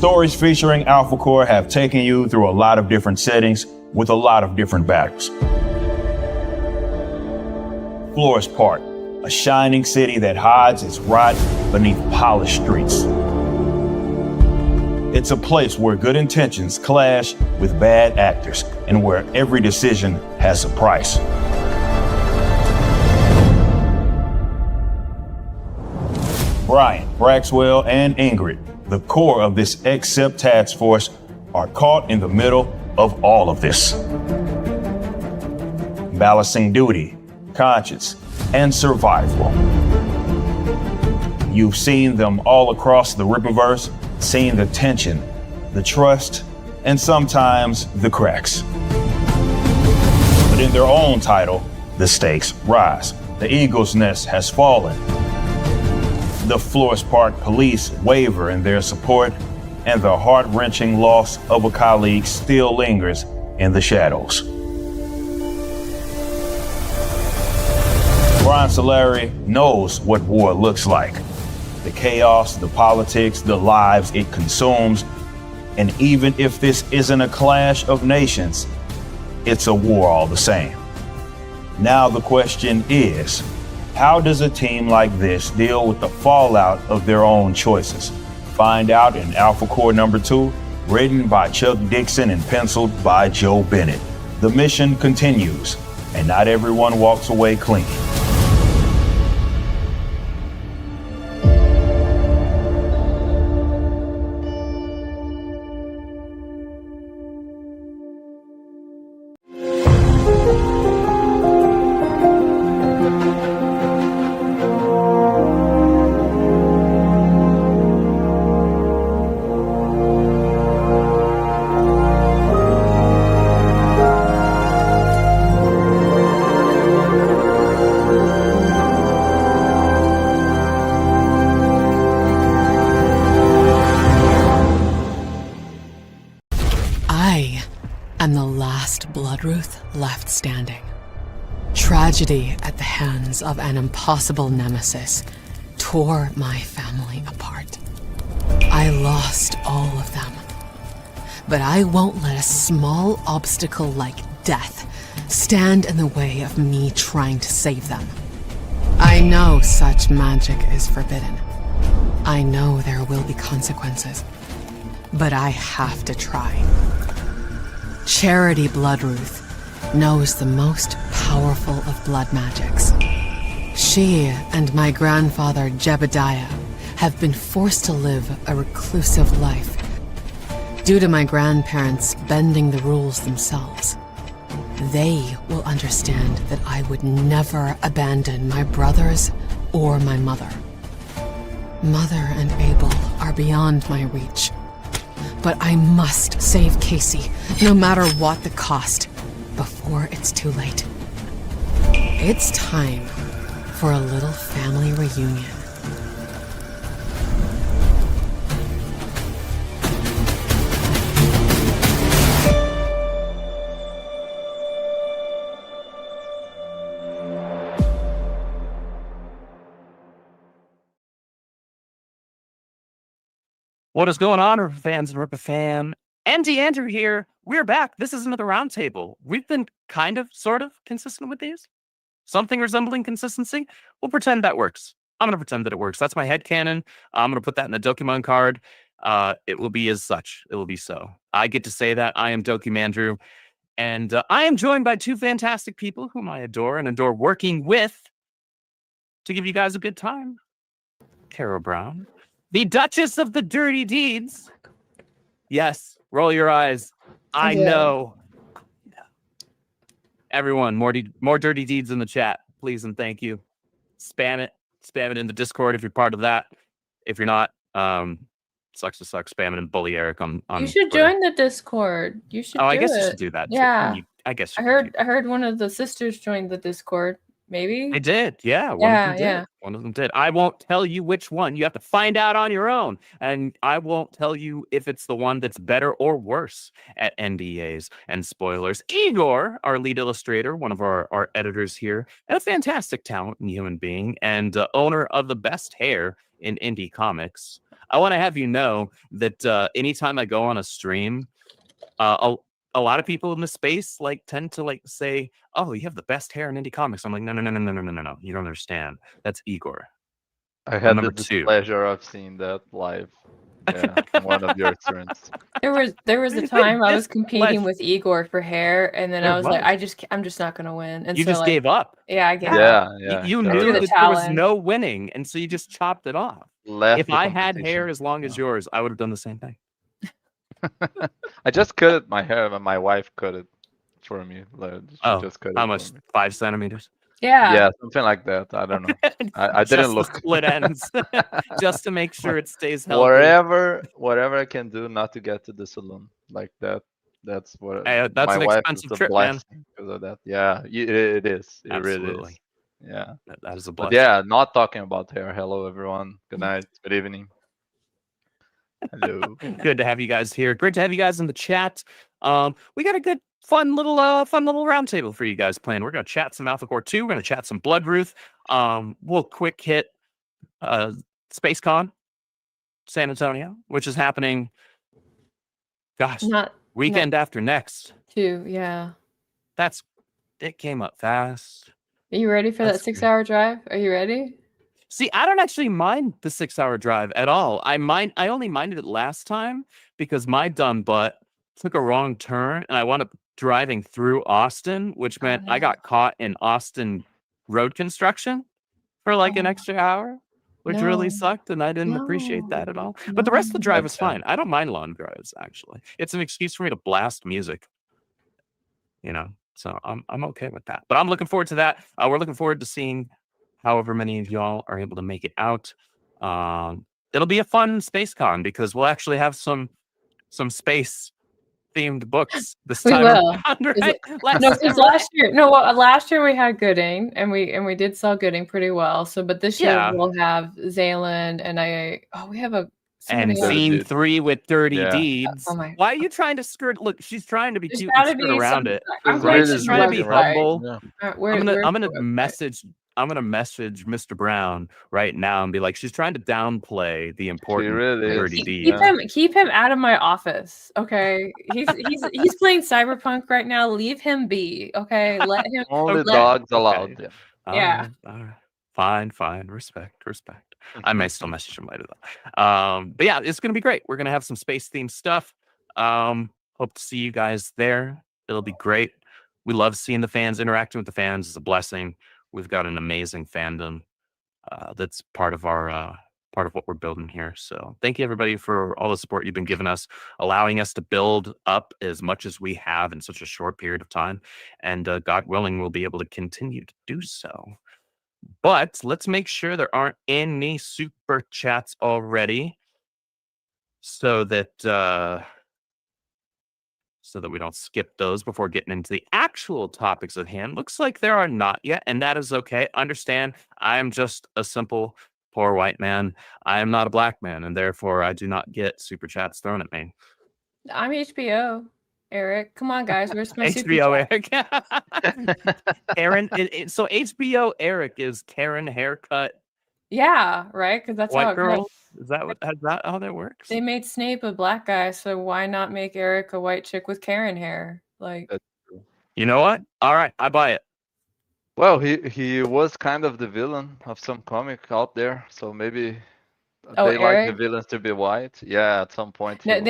stories featuring Alphacore have taken you through a lot of different settings with a lot of different battles. Florist Park, a shining city that hides its rot beneath polished streets. It's a place where good intentions clash with bad actors and where every decision has a price. Brian, Braxwell, and Ingrid, the core of this XSEP task force, are caught in the middle of all of this. Balancing duty, conscience, and survival. You've seen them all across the Rippaverse, seen the tension, the trust, and sometimes the cracks. But in their own title, the stakes rise. The eagle's nest has fallen. The Florist Park police waver in their support, and the heart-wrenching loss of a colleague still lingers in the shadows. Brian Solari knows what war looks like. The chaos, the politics, the lives it consumes. And even if this isn't a clash of nations, it's a war all the same. Now the question is, how does a team like this deal with the fallout of their own choices? Find out in Alphacore #2, written by Chuck Dixon and penciled by Joe Bennett. The mission continues, and not everyone walks away clean. I'm the last Bloodruth left standing. Tragedy at the hands of an impossible nemesis tore my family apart. I lost all of them. But I won't let a small obstacle like death stand in the way of me trying to save them. I know such magic is forbidden. I know there will be consequences. But I have to try. Charity Bloodruth knows the most powerful of blood magics. She and my grandfather Jebediah have been forced to live a reclusive life due to my grandparents bending the rules themselves. They will understand that I would never abandon my brothers or my mother. Mother and Abel are beyond my reach. But I must save Casey, no matter what the cost, before it's too late. It's time for a little family reunion. What is going on, Rippa fans and Rippa fam? Andy Andrew here. We're back. This is another roundtable. We've been kind of, sort of, consistent with these. Something resembling consistency. We'll pretend that works. I'm going to pretend that it works. That's my headcanon. I'm going to put that in the Dokimon card. It will be as such. It will be so. I get to say that. I am Dokimandrew. And I am joined by two fantastic people whom I adore and adore working with to give you guys a good time. Carol Brown, the Duchess of the Dirty Deeds. Yes, roll your eyes. I know. Everyone, more dirty deeds in the chat, please and thank you. Spam it in the Discord if you're part of that. If you're not, sucks to suck. Spam it and bully Eric on. You should Twitter. join the Discord. You should. I guess you should do that. Yeah, I guess I heard one of the sisters joined the Discord. maybe. They did. Yeah. One of them did. One of them did. I won't tell you which one. You have to find out on your own. And I won't tell you if it's the one that's better or worse at NDAs and spoilers. Igor, our lead illustrator, one of our editors here, and a fantastic talent and human being, and owner of the best hair in indie comics. I want to have you know that anytime I go on a stream, a lot of people in the space tend to say, "Oh, you have the best hair in indie comics." I'm like, no, you don't understand. That's Igor. I had number the two. pleasure of seeing that live. Yeah, in one of your streams. There was a time I was competing with Igor for hair, and then I was like, I'm just not gonna win. And you so just gave up. Yeah, I gave Yeah, up. yeah. You sure. knew the that there was challenge. no winning, and so you just chopped it off. Left If the I had competition. hair as long as yours, I would have done the same thing. I just cut my hair, and my wife cut it for me. She just cut how it much? for me. 5 centimeters? Yeah, something like that. I don't know. I didn't Just look. the split ends, just to make sure it stays healthy. Whatever I can do not to get to the saloon like that. That's what That's my an wife expensive is a trip, man. blessing because of that. Yeah, it is. It really Absolutely. is. Yeah. That is a But blessing. yeah, not talking about hair. Hello, everyone. Good night. Good evening. Hello. Good to have you guys here. Great to have you guys in the chat. We got a good, fun little roundtable for you guys playing. We're gonna chat some Alphacore 2. We're gonna chat some Bloodruth. We'll quick hit SpaceCon San Antonio, which is happening. Gosh, weekend after next. 2, yeah. It came up fast. Are you ready for that 6-hour drive? Are you ready? See, I don't actually mind the 6-hour drive at all. I only minded it last time because my dumb butt took a wrong turn and I wound up driving through Austin, which meant I got caught in Austin road construction for an extra hour, which really sucked, and I didn't appreciate that at all. But the rest of the drive was fine. I don't mind long drives, actually. It's an excuse for me to blast music, so I'm okay with that. But I'm looking forward to that. We're looking forward to seeing however many of y'all are able to make it out. It'll be a fun SpaceCon because we'll actually have some space themed books this time around, right? Last year we had Gooding and we did sell Gooding pretty well. But this year we'll have Zaylan and we have Scene 3 with Dirty Yeah. Deeds. Why are you trying to skirt? Look, she's trying to be cute and skirt around it. I'm She's trying to be humble. Yeah. I'm gonna message Mr. Brown right now and be like, she's trying to downplay the importance really of is. Dirty Deeds. Keep him out of my office, okay? He's playing Cyberpunk right now. Leave him be, okay? Let him. Only dogs allowed. Yeah. All right. Fine. Respect. I may still message him later though. But yeah, it's gonna be great. We're gonna have some space themed stuff. Hope to see you guys there. It'll be great. We love seeing the fans. Interacting with the fans is a blessing. We've got an amazing fandom that's part of what we're building here. So thank you everybody for all the support you've been giving us, allowing us to build up as much as we have in such a short period of time. And God willing, we'll be able to continue to do so. But let's make sure there aren't any super chats already so that we don't skip those before getting into the actual topics at hand. Looks like there are not yet, and that is okay. Understand, I am just a simple, poor white man. I am not a black man, and therefore I do not get super chats thrown at me. I'm HBO. Eric, come on, guys. Where's my HBO Eric? Karen. So HBO Eric is Karen haircut. Yeah, right. Because that's white how it girl. goes. Is that how that works? They made Snape a black guy, so why not make Eric a white chick with Karen hair? You know what? All right, I buy it. Well, he was kind of the villain of some comic out there, so maybe they like the villains to be white. Yeah, at some point. They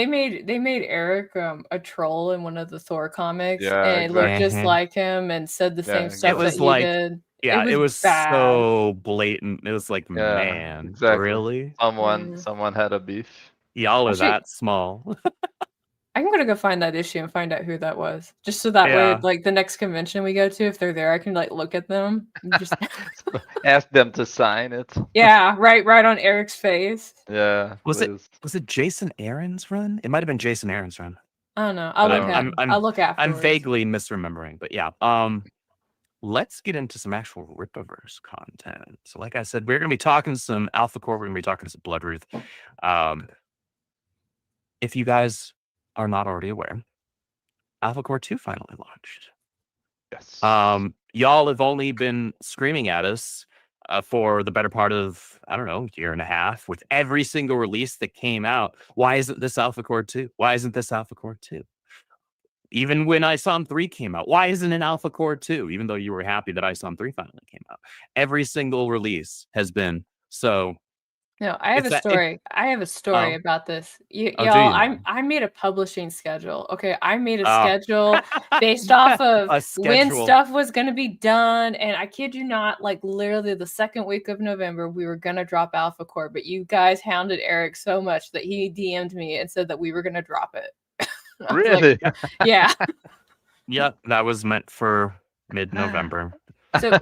made Eric a troll in one of the Thor comics, and looked just like him and said the same stuff that he did. Yeah, it was so blatant. It was like, man, exactly. Really? Someone had a beef. Y'all are that small. I'm gonna go find that issue and find out who that was, just so that way, the next convention we go to, if they're there, I can look at them and just ask them to sign it. Yeah, right on Eric's face. Yeah. Was it Jason Aaron's run? It might have been Jason Aaron's run. I don't know. I'll look after. I'm vaguely misremembering, but yeah. let's get into some actual Rippaverse content. So like I said, we're going to be talking some Alphacore. We're going to be talking some Bloodruth. If you guys are not already aware, Alphacore 2 finally launched. Yes. Y'all have only been screaming at us for the better part of, I don't know, year and a half with every single release that came out. Why isn't this Alphacore 2? Why isn't this Alphacore 2? Even when ISOM 3 came out, why isn't an Alphacore 2? Even though you were happy that ISOM 3 finally came out. Every single release has been so. No, I have a story. I have a story about this. Y'all, I made a publishing schedule. Okay, I made a schedule based off of when stuff was going to be done. And I kid you not, like literally the second week of November, we were going to drop Alphacore. But you guys hounded Eric so much that he DM'd me and said that we were going to drop it. Really? Like, yeah. Yeah, that was meant for mid-November. So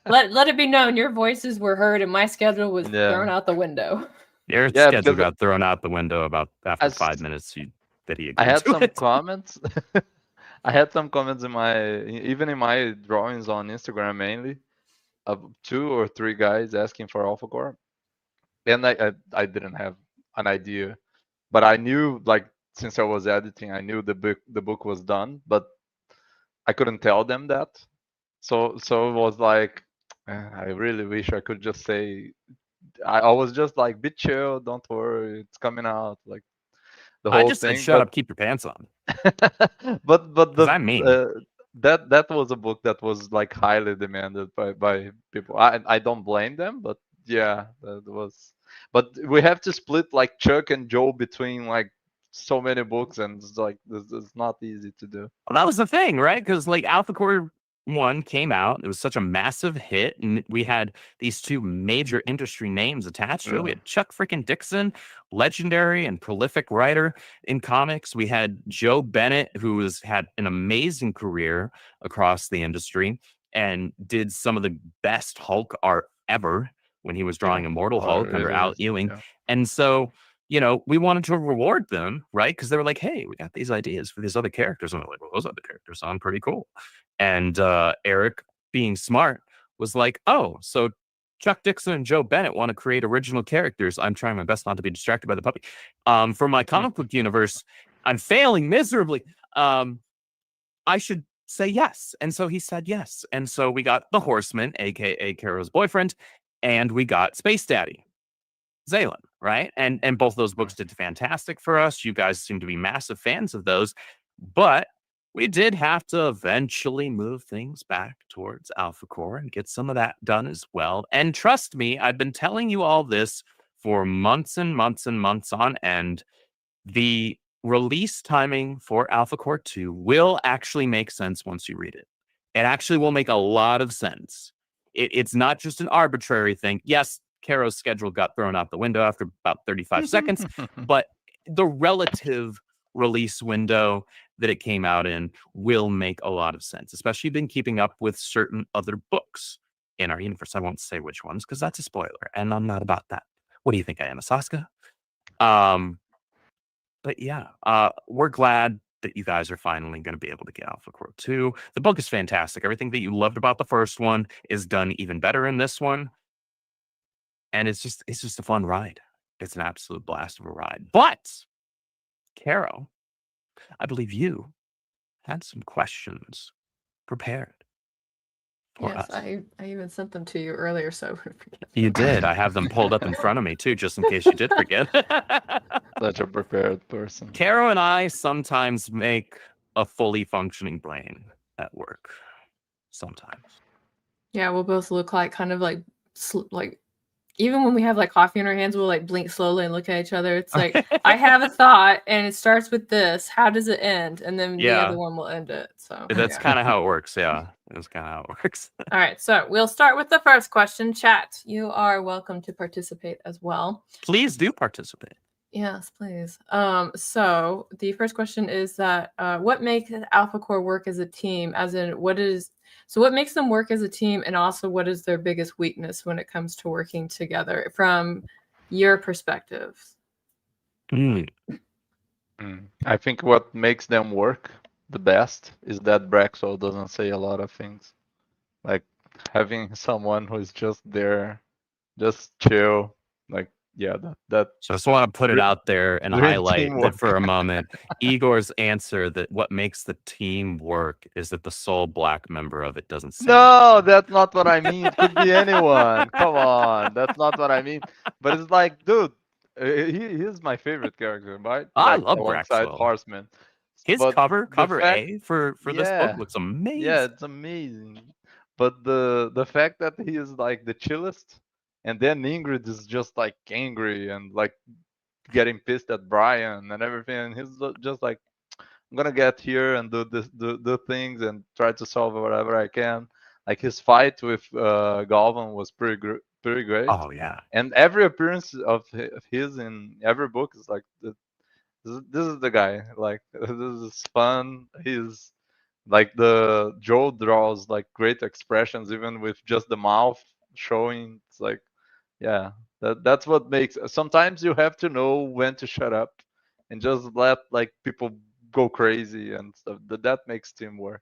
let it be known your voices were heard and my schedule was thrown out the window. Your schedule got thrown out the window about after 5 minutes that he agreed I had to some it. comments. I had some comments in my drawings on Instagram mainly of 2 or 3 guys asking for Alphacore. And I didn't have an idea. But I knew, like, since I was editing, I knew the book was done, but I couldn't tell them that. So it was like, I really wish I could just say, I was just like, be chill, don't worry, it's coming out, like the whole thing. I just said, shut up, keep your pants on. but I mean, that was a book that was like highly demanded by people. I don't blame them, but yeah, that was. But we have to split like Chuck and Joe between like so many books, and it's like it's not easy to do. Well, that was the thing, right? Because like Alphacore 1 came out, it was such a massive hit, and we had these 2 major industry names attached to it. We had Chuck freaking Dixon, legendary and prolific writer in comics. We had Joe Bennett, who had an amazing career across the industry and did some of the best Hulk art ever when he was drawing Immortal Hulk under Al Ewing. Yeah. And so, you know, we wanted to reward them, right? Because they were like, hey, we got these ideas for these other characters. And we're like, well, those other characters sound pretty cool. And Eric, being smart, was like, oh, so Chuck Dixon and Joe Bennett want to create original characters. I'm trying my best not to be distracted by the puppy. For my comic book universe, I'm failing miserably. I should say yes. And so he said yes. And so we got the Horseman, a.k.a. Caro's boyfriend, and we got Space Daddy, Zaylan, right? And both those books did fantastic for us. You guys seem to be massive fans of those. But we did have to eventually move things back towards Alphacore and get some of that done as well. And trust me, I've been telling you all this for months and months and months on end. The release timing for Alphacore 2 will actually make sense once you read it. It actually will make a lot of sense. It's not just an arbitrary thing. Yes, Caro's schedule got thrown out the window after about 35 seconds, but the relative release window that it came out in will make a lot of sense, especially been keeping up with certain other books in our universe. I won't say which ones because that's a spoiler, and I'm not about that. What do you think I am, a Saska? But yeah, we're glad that you guys are finally going to be able to get Alphacore 2. The book is fantastic. Everything that you loved about the first one is done even better in this one. And it's just a fun ride. It's an absolute blast of a ride. But, Caro, I believe you had some questions prepared for us. I even sent them to you earlier, so you did. I have them pulled up in front of me too, just in case you did forget. Such a prepared person. Caro and I sometimes make a fully functioning brain at work. Sometimes. Yeah, we'll both look like kind of like even when we have like coffee in our hands, we'll like blink slowly and look at each other. It's like, I have a thought and it starts with this. How does it end? And then the other one will end it. So that's kind of how it works. Yeah, that's kind of how it works. All right. So we'll start with the first question. Chat, you are welcome to participate as well. Please do participate. Yes, please. So the first question is that what makes Alphacore work as a team? As in, what makes them work as a team, and also what is their biggest weakness when it comes to working together from your perspective? I think what makes them work the best is that Braxwell doesn't say a lot of things. like having someone who's just there, just chill. Like, yeah, that So I just want to put it out there and dream highlight that teamwork. for a moment. Igor's answer that what makes the team work is that the sole black member of it doesn't sing. No, that's not what I mean. It could be anyone. Come on, that's not what I mean. But it's like, dude, he's my favorite character, right? I Like love alongside Braxwell. Horseman. His But cover the fact, A for this book yeah, looks amazing. yeah, it's amazing. But the fact that he is like the chillest, and then Ingrid is just like angry and like getting pissed at Brian and everything, and he's just like, I'm gonna get here and do this, do things, and try to solve whatever I can. Like his fight with Galvan was pretty great. Oh yeah. And every appearance of his in every book is like, this is the guy. Like this is fun. He's like the Joe draws like great expressions even with just the mouth showing. It's like, yeah, that's what makes. Sometimes you have to know when to shut up and just let like people go crazy and stuff. That makes teamwork.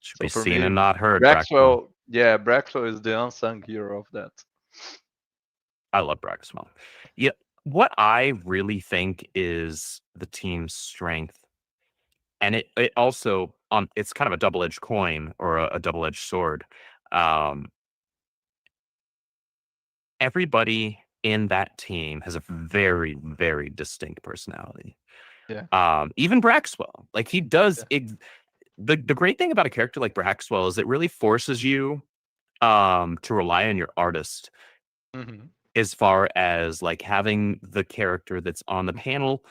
Should So be for seen me, and not heard. Braxwell, yeah, Braxwell is the unsung hero of that. I love Braxwell. Yeah, what I really think is the team's strength, and it also it's kind of a double-edged coin or a double-edged sword. Everybody in that team has a very, very distinct personality. Yeah. Even Braxwell, like he does. Yeah. The great thing about a character like Braxwell is it really forces you to rely on your artist. Mm-hmm. As far as like having the character that's on the panel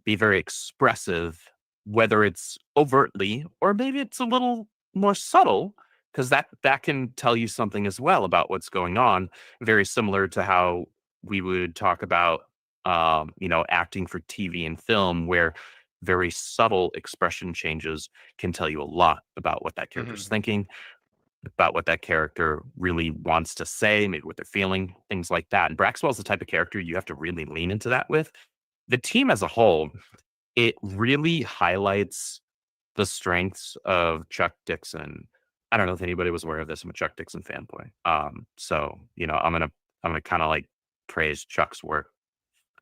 be very expressive, whether it's overtly or maybe it's a little more subtle, because that can tell you something as well about what's going on. Very similar to how we would talk about, acting for TV and film, where very subtle expression changes can tell you a lot about what that character's thinking, about what that character really wants to say, maybe what they're feeling, things like that. And Braxwell's the type of character you have to really lean into that with. The team as a whole, it really highlights the strengths of Chuck Dixon. I don't know if anybody was aware of this. I'm a Chuck Dixon fanboy. So I'm gonna kind of like praise Chuck's work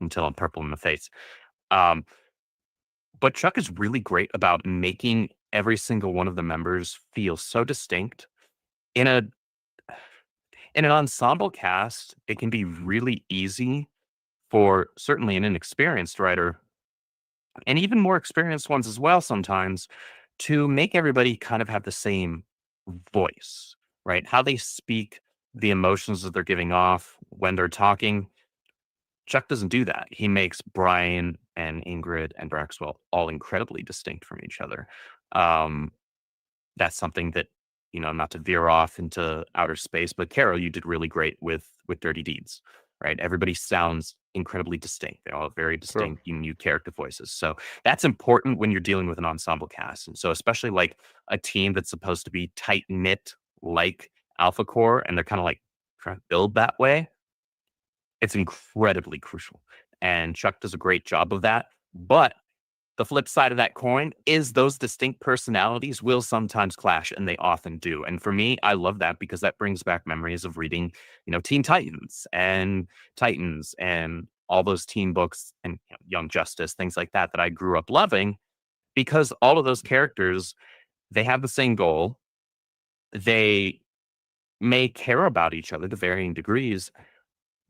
until I'm purple in the face. But Chuck is really great about making every single one of the members feel so distinct. In an ensemble cast, it can be really easy for certainly an inexperienced writer, and even more experienced ones as well sometimes, to make everybody kind of have the same voice, right? How they speak, the emotions that they're giving off when they're talking. Chuck doesn't do that. He makes Brian and Ingrid and Braxwell all incredibly distinct from each other. That's something that, not to veer off into outer space, but Carol, you did really great with Dirty Deeds, right? Everybody sounds incredibly distinct. They all have very distinct, unique character voices. So that's important when you're dealing with an ensemble cast. And so especially like a team that's supposed to be tight knit, like Alphacore, and they're kind of like trying to build that way. It's incredibly crucial. And Chuck does a great job of that. But the flip side of that coin is those distinct personalities will sometimes clash, and they often do. And for me, I love that because that brings back memories of reading, Teen Titans and Titans and all those teen books and Young Justice, things like that I grew up loving, because all of those characters, they have the same goal. They may care about each other to varying degrees,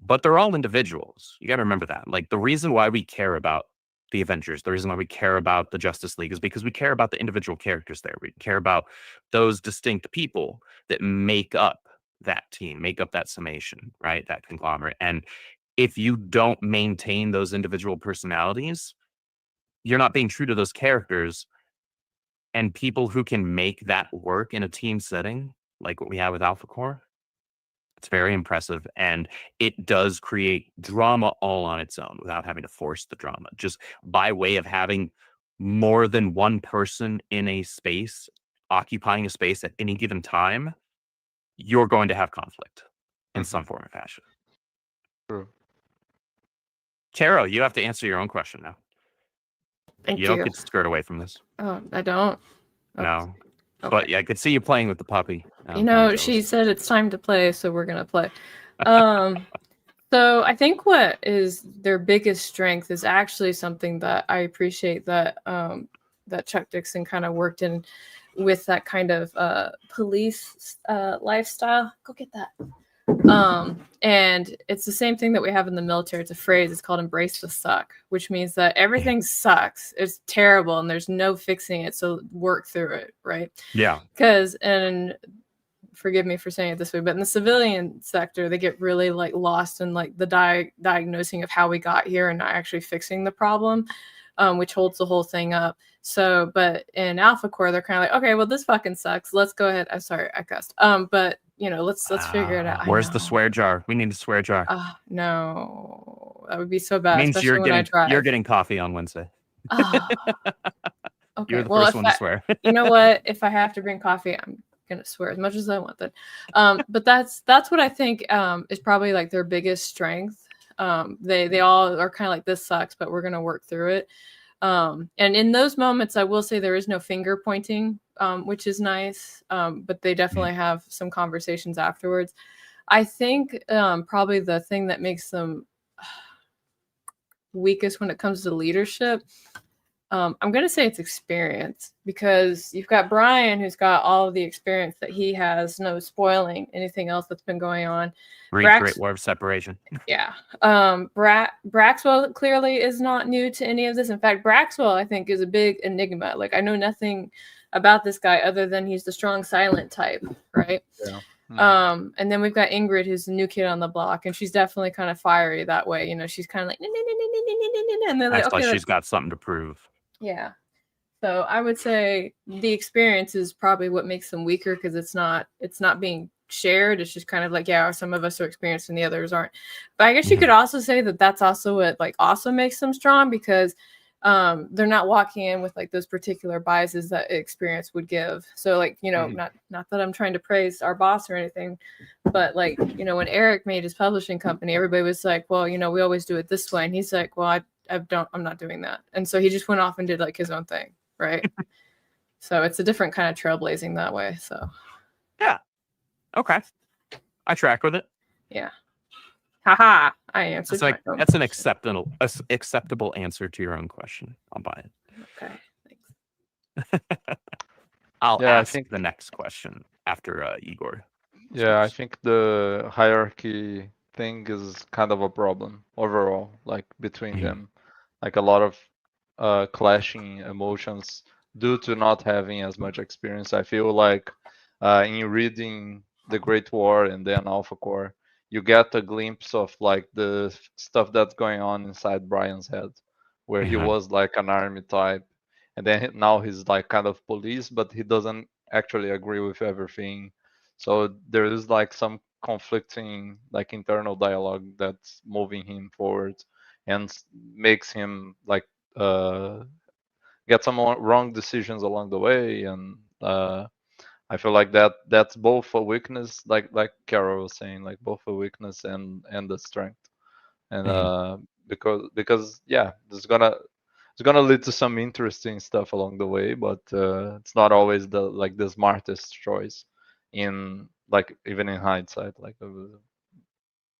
but they're all individuals. You got to remember that. Like the reason why we care about the Avengers, the reason why we care about the Justice League is because we care about the individual characters there. We care about those distinct people that make up that team, make up that summation, right? That conglomerate. And if you don't maintain those individual personalities, you're not being true to those characters. And people who can make that work in a team setting, like what we have with Alphacore, it's very impressive, and it does create drama all on its own without having to force the drama. Just by way of having more than one person in a space, occupying a space at any given time, you're going to have conflict in some form or fashion. True. Charo, you have to answer your own question now. Thank you. You don't get to skirt away from this. Oh, I don't? No. Okay. But yeah, I could see you playing with the puppy. She said it's time to play, so we're gonna play. So I think what is their biggest strength is actually something that I appreciate that that Chuck Dixon kind of worked in with that kind of police lifestyle. Go get that. And it's the same thing that we have in the military. It's a phrase. It's called embrace the suck, which means that everything sucks. It's terrible and there's no fixing it. So work through it. Right. Yeah. And forgive me for saying it this way, but in the civilian sector, they get really like lost in like the diagnosing of how we got here and not actually fixing the problem, which holds the whole thing up. So, but in Alphacore, they're kind of like, okay, well, this fucking sucks. Let's go ahead. I'm sorry, I cussed. But let's figure it out. Where's the swear jar? We need a swear jar. No, that would be so bad. Means you're getting coffee on Wednesday. Okay. You're the first one to swear. You know what? If I have to bring coffee, I'm gonna swear as much as I want. Then, but that's what I think is probably like their biggest strength. They all are kind of like, this sucks, but we're gonna work through it. And in those moments, I will say there is no finger pointing, which is nice. But they definitely have some conversations afterwards. I think probably the thing that makes them weakest when it comes to leadership, I'm going to say it's experience, because you've got Brian, who's got all of the experience that he has, no spoiling anything else that's been going on. Great War of Separation. Yeah. Braxwell clearly is not new to any of this. In fact, Braxwell, I think, is a big enigma. Like, I know nothing about this guy other than he's the strong silent type, right? Yeah. And then we've got Ingrid, who's the new kid on the block, and she's definitely kind of fiery that way. She's kind of like, and they're like, okay, she's got something to prove. Yeah. So I would say the experience is probably what makes them weaker, because it's not being shared. It's just kind of like, yeah, some of us are experienced and the others aren't. But I guess you could also say that that's also what like also makes them strong, because they're not walking in with like those particular biases that experience would give. So like, not that I'm trying to praise our boss or anything, but like, when Eric made his publishing company, everybody was like, well, we always do it this way. And he's like, well, I'm not doing that. And so he just went off and did like his own thing. Right. So it's a different kind of trailblazing that way. So. Yeah. Okay. I track with it. Yeah. Haha. I answered. That's an acceptable answer to your own question. I'll buy it. Okay. Thanks. I'll ask the next question after Igor. Yeah, I think the hierarchy thing is kind of a problem overall, like between them. Like a lot of clashing emotions due to not having as much experience. I feel like in reading The Great War and then Alphacore, you get a glimpse of like the stuff that's going on inside Brian's head, where he was like an army type, and then now he's like kind of police, but he doesn't actually agree with everything. So there is like some conflicting like internal dialogue that's moving him forward and makes him like get some wrong decisions along the way. And I feel like that's both a weakness, like Carol was saying, like both a weakness and the strength. And because yeah, it's gonna lead to some interesting stuff along the way, but it's not always the smartest choice in like even in hindsight. Like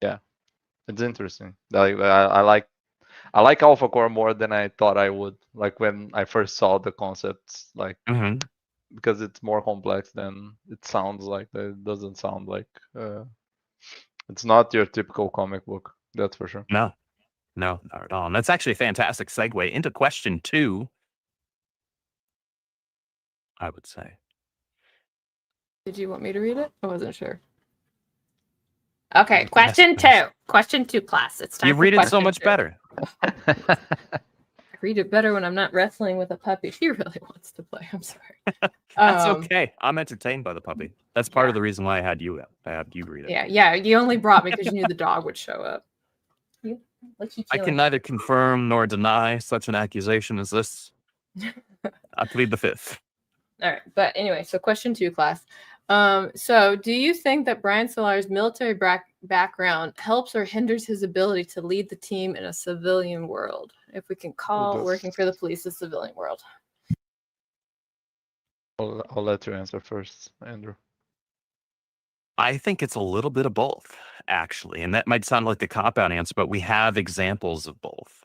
yeah, it's interesting. Like I like Alphacore more than I thought I would. Like when I first saw the concepts, like because it's more complex than it sounds like. It doesn't sound like it's not your typical comic book. That's for sure. No, not at all. And that's actually a fantastic segue into question 2. I would say. Did you want me to read it? I wasn't sure. Okay, question 2. Question 2, class. It's time. You read it so much better. I read it better when I'm not wrestling with a puppy. She really wants to play. I'm sorry. That's okay. I'm entertained by the puppy. That's part of the reason why I had you read it. Yeah. You only brought me because you knew the dog would show up. I can neither confirm nor deny such an accusation as this. I plead the 5th. All right, but anyway, so question 2, class. So do you think that Brian Solar's military background helps or hinders his ability to lead the team in a civilian world? If we can call working for the police a civilian world. I'll let you answer first, Andrew. I think it's a little bit of both, actually. And that might sound like the cop-out answer, but we have examples of both.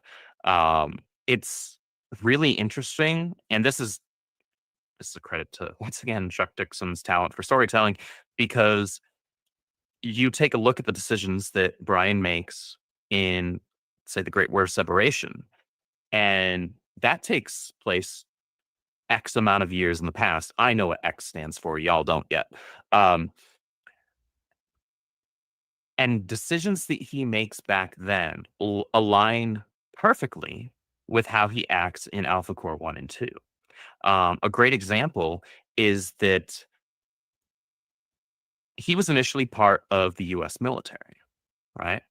It's really interesting. And this is a credit to, once again, Chuck Dixon's talent for storytelling, because you take a look at the decisions that Brian makes in, say, The Great War of Separation, and that takes place X amount of years in the past. I know what X stands for. Y'all don't yet. And decisions that he makes back then align perfectly with how he acts in Alphacore 1 and 2. A great example is that he was initially part of the US military, right?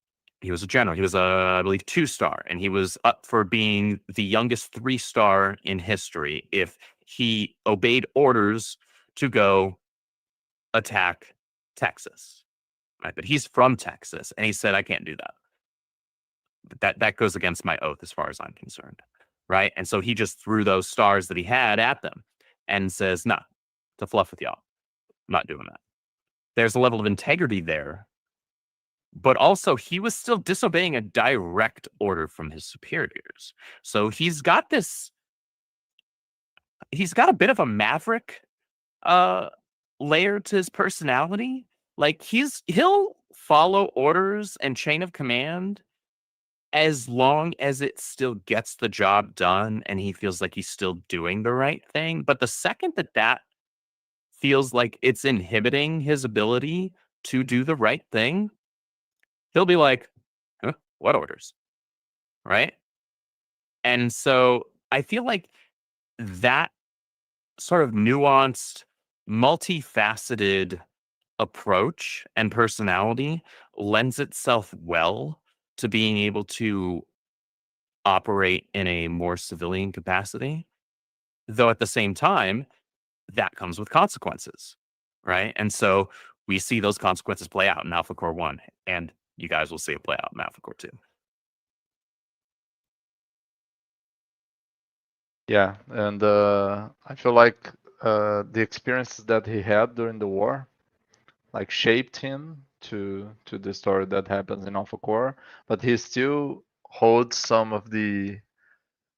He was a general. He was a, I believe, 2-star, and he was up for being the youngest 3-star in history if he obeyed orders to go attack Texas. Right? But he's from Texas, and he said, "I can't do that. That goes against my oath as far as I'm concerned." Right? And so he just threw those stars that he had at them and says, "Nah, to fluff with y'all. I'm not doing that." There's a level of integrity there, but also he was still disobeying a direct order from his superiors. So he's got a bit of a maverick layer to his personality. Like he'll follow orders and chain of command as long as it still gets the job done and he feels like he's still doing the right thing. But the second that feels like it's inhibiting his ability to do the right thing, he'll be like, huh, what orders? Right? And so I feel like that sort of nuanced, multifaceted approach and personality lends itself well to being able to operate in a more civilian capacity. Though at the same time, that comes with consequences, right? And so we see those consequences play out in Alphacore 1, and you guys will see it play out in Alphacore 2. Yeah, and I feel like the experiences that he had during the war, like shaped him to the story that happens in Alphacore, but he still holds some of the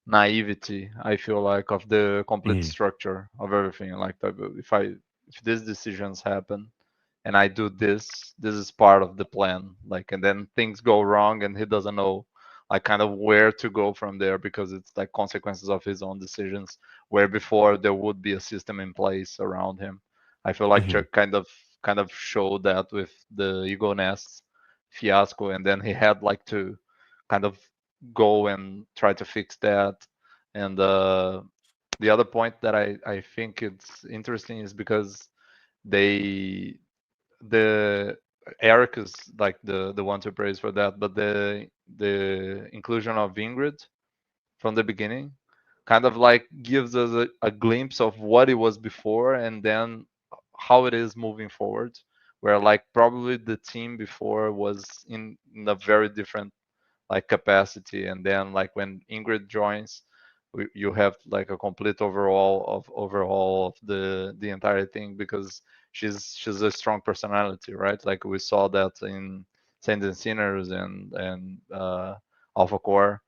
naivety, I feel like, of the complete structure of everything. Like if these decisions happen and I do this is part of the plan. Like, and then things go wrong and he doesn't know like kind of where to go from there because it's like consequences of his own decisions, where before there would be a system in place around him. I feel like Chuck kind of showed that with the Ego Nest fiasco, and then he had like to kind of go and try to fix that. And the other point that I think it's interesting is because the Eric is like the one to praise for that, but the inclusion of Ingrid from the beginning kind of like gives us a glimpse of what it was before and then how it is moving forward, where like probably the team before was in a very different like capacity, and then like when Ingrid joins, you have like a complete overhaul of the entire thing, because she's a strong personality, right? Like we saw that in Saints and Sinners and Alphacore.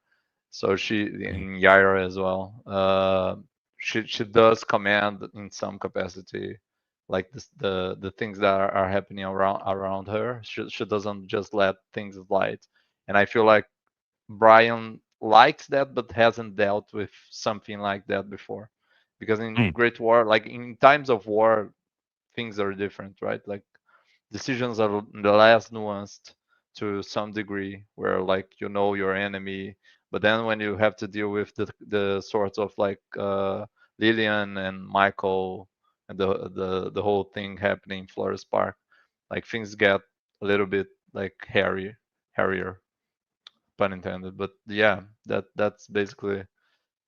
So she in Yaira as well. She does command in some capacity, like the things that are happening around her. She doesn't just let things slide, and I feel like Brian likes that, but hasn't dealt with something like that before. Because in Great War, like in times of war, things are different, right? Like decisions are the less nuanced to some degree, where like you know your enemy, but then when you have to deal with the sorts of like Lillian and Michael and the whole thing happening in Flores Park, like things get a little bit like hairier, pun intended. But yeah, that's basically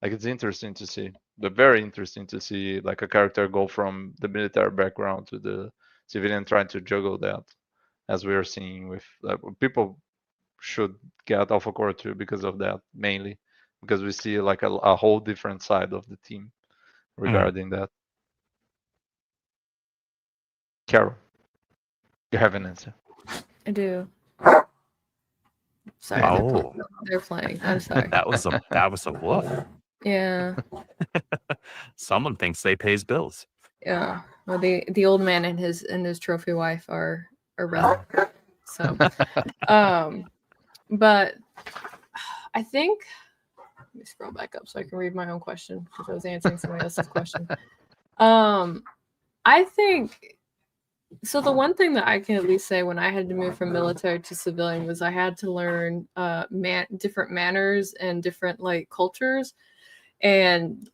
like it's interesting to see, but very interesting to see like a character go from the military background to the civilian, trying to juggle that, as we are seeing with people should get Alphacore 2 because of that, mainly because we see like a whole different side of the team regarding that. Carol, you have an answer. I do. Sorry, they're playing. I'm sorry. That was a woof. Yeah. Someone thinks they pays bills. Yeah. Well, the old man and his trophy wife are rebels. So, but I think, let me scroll back up so I can read my own question because I was answering somebody else's question. I think, so the one thing that I can at least say when I had to move from military to civilian was I had to learn different manners and different like cultures. And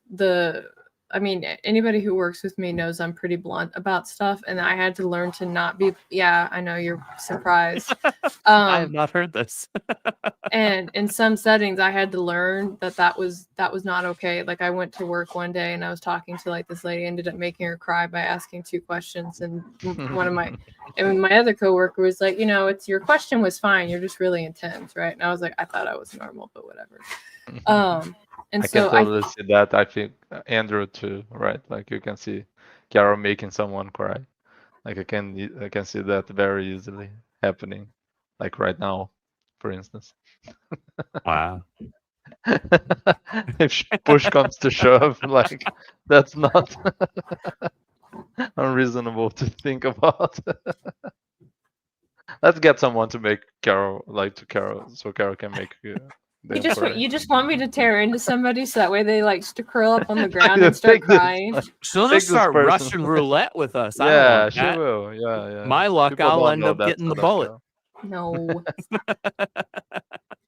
anybody who works with me knows I'm pretty blunt about stuff, and I had to learn to not be. Yeah, I know you're surprised. I have not heard this. And in some settings, I had to learn that was not okay. Like I went to work one day and I was talking to like this lady, ended up making her cry by asking 2 questions, and my other coworker was like, it's your question was fine, you're just really intense, right? And I was like, I thought I was normal, but whatever. And I can totally see that. I think Andrew too, right? Like you can see Carol making someone cry. Like I can see that very easily happening, like right now, for instance. Wow. If push comes to shove, like that's not unreasonable to think about. Let's get someone to make Carol so Carol can make you just want me to tear into somebody so that way they like to curl up on the ground and start crying. She'll just start Russian roulette with us. Yeah, she will. Yeah. My luck, I'll end up getting the bullet. No.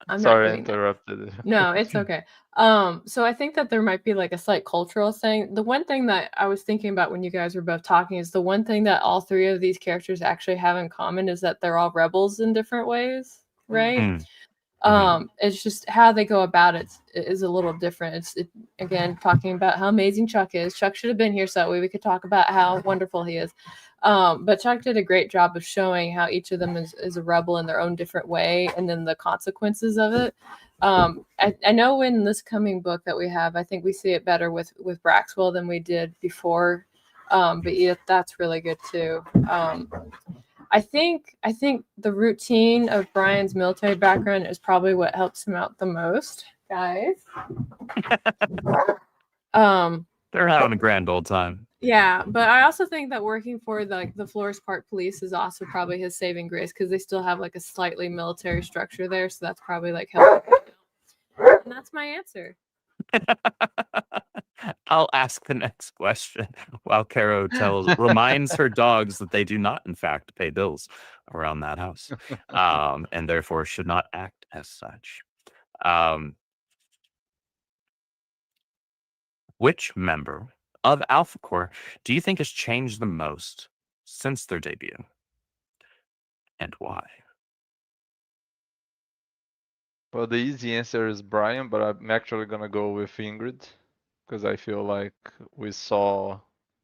I'm sorry, I interrupted. No, it's okay. So I think that there might be like a slight cultural thing. The one thing that I was thinking about when you guys were both talking is the one thing that all 3 of these characters actually have in common is that they're all rebels in different ways, right? Mm-hmm. It's just how they go about it is a little different. Again, talking about how amazing Chuck is. Chuck should have been here so that way we could talk about how wonderful he is. But Chuck did a great job of showing how each of them is a rebel in their own different way, and then the consequences of it. I know in this coming book that we have, I think we see it better with Braxwell than we did before. But yeah, that's really good too. I think the routine of Brian's military background is probably what helps him out the most, guys. They're having a grand old time. Yeah, but I also think that working for the Flores Park Police is also probably his saving grace because they still have like a slightly military structure there, so that's probably like helping. And that's my answer. I'll ask the next question while Caro reminds her dogs that they do not, in fact, pay bills around that house, and therefore should not act as such. Which member of Alphacore do you think has changed the most since their debut, and why? Well, the easy answer is Brian, but I'm actually gonna go with Ingrid because I feel like we saw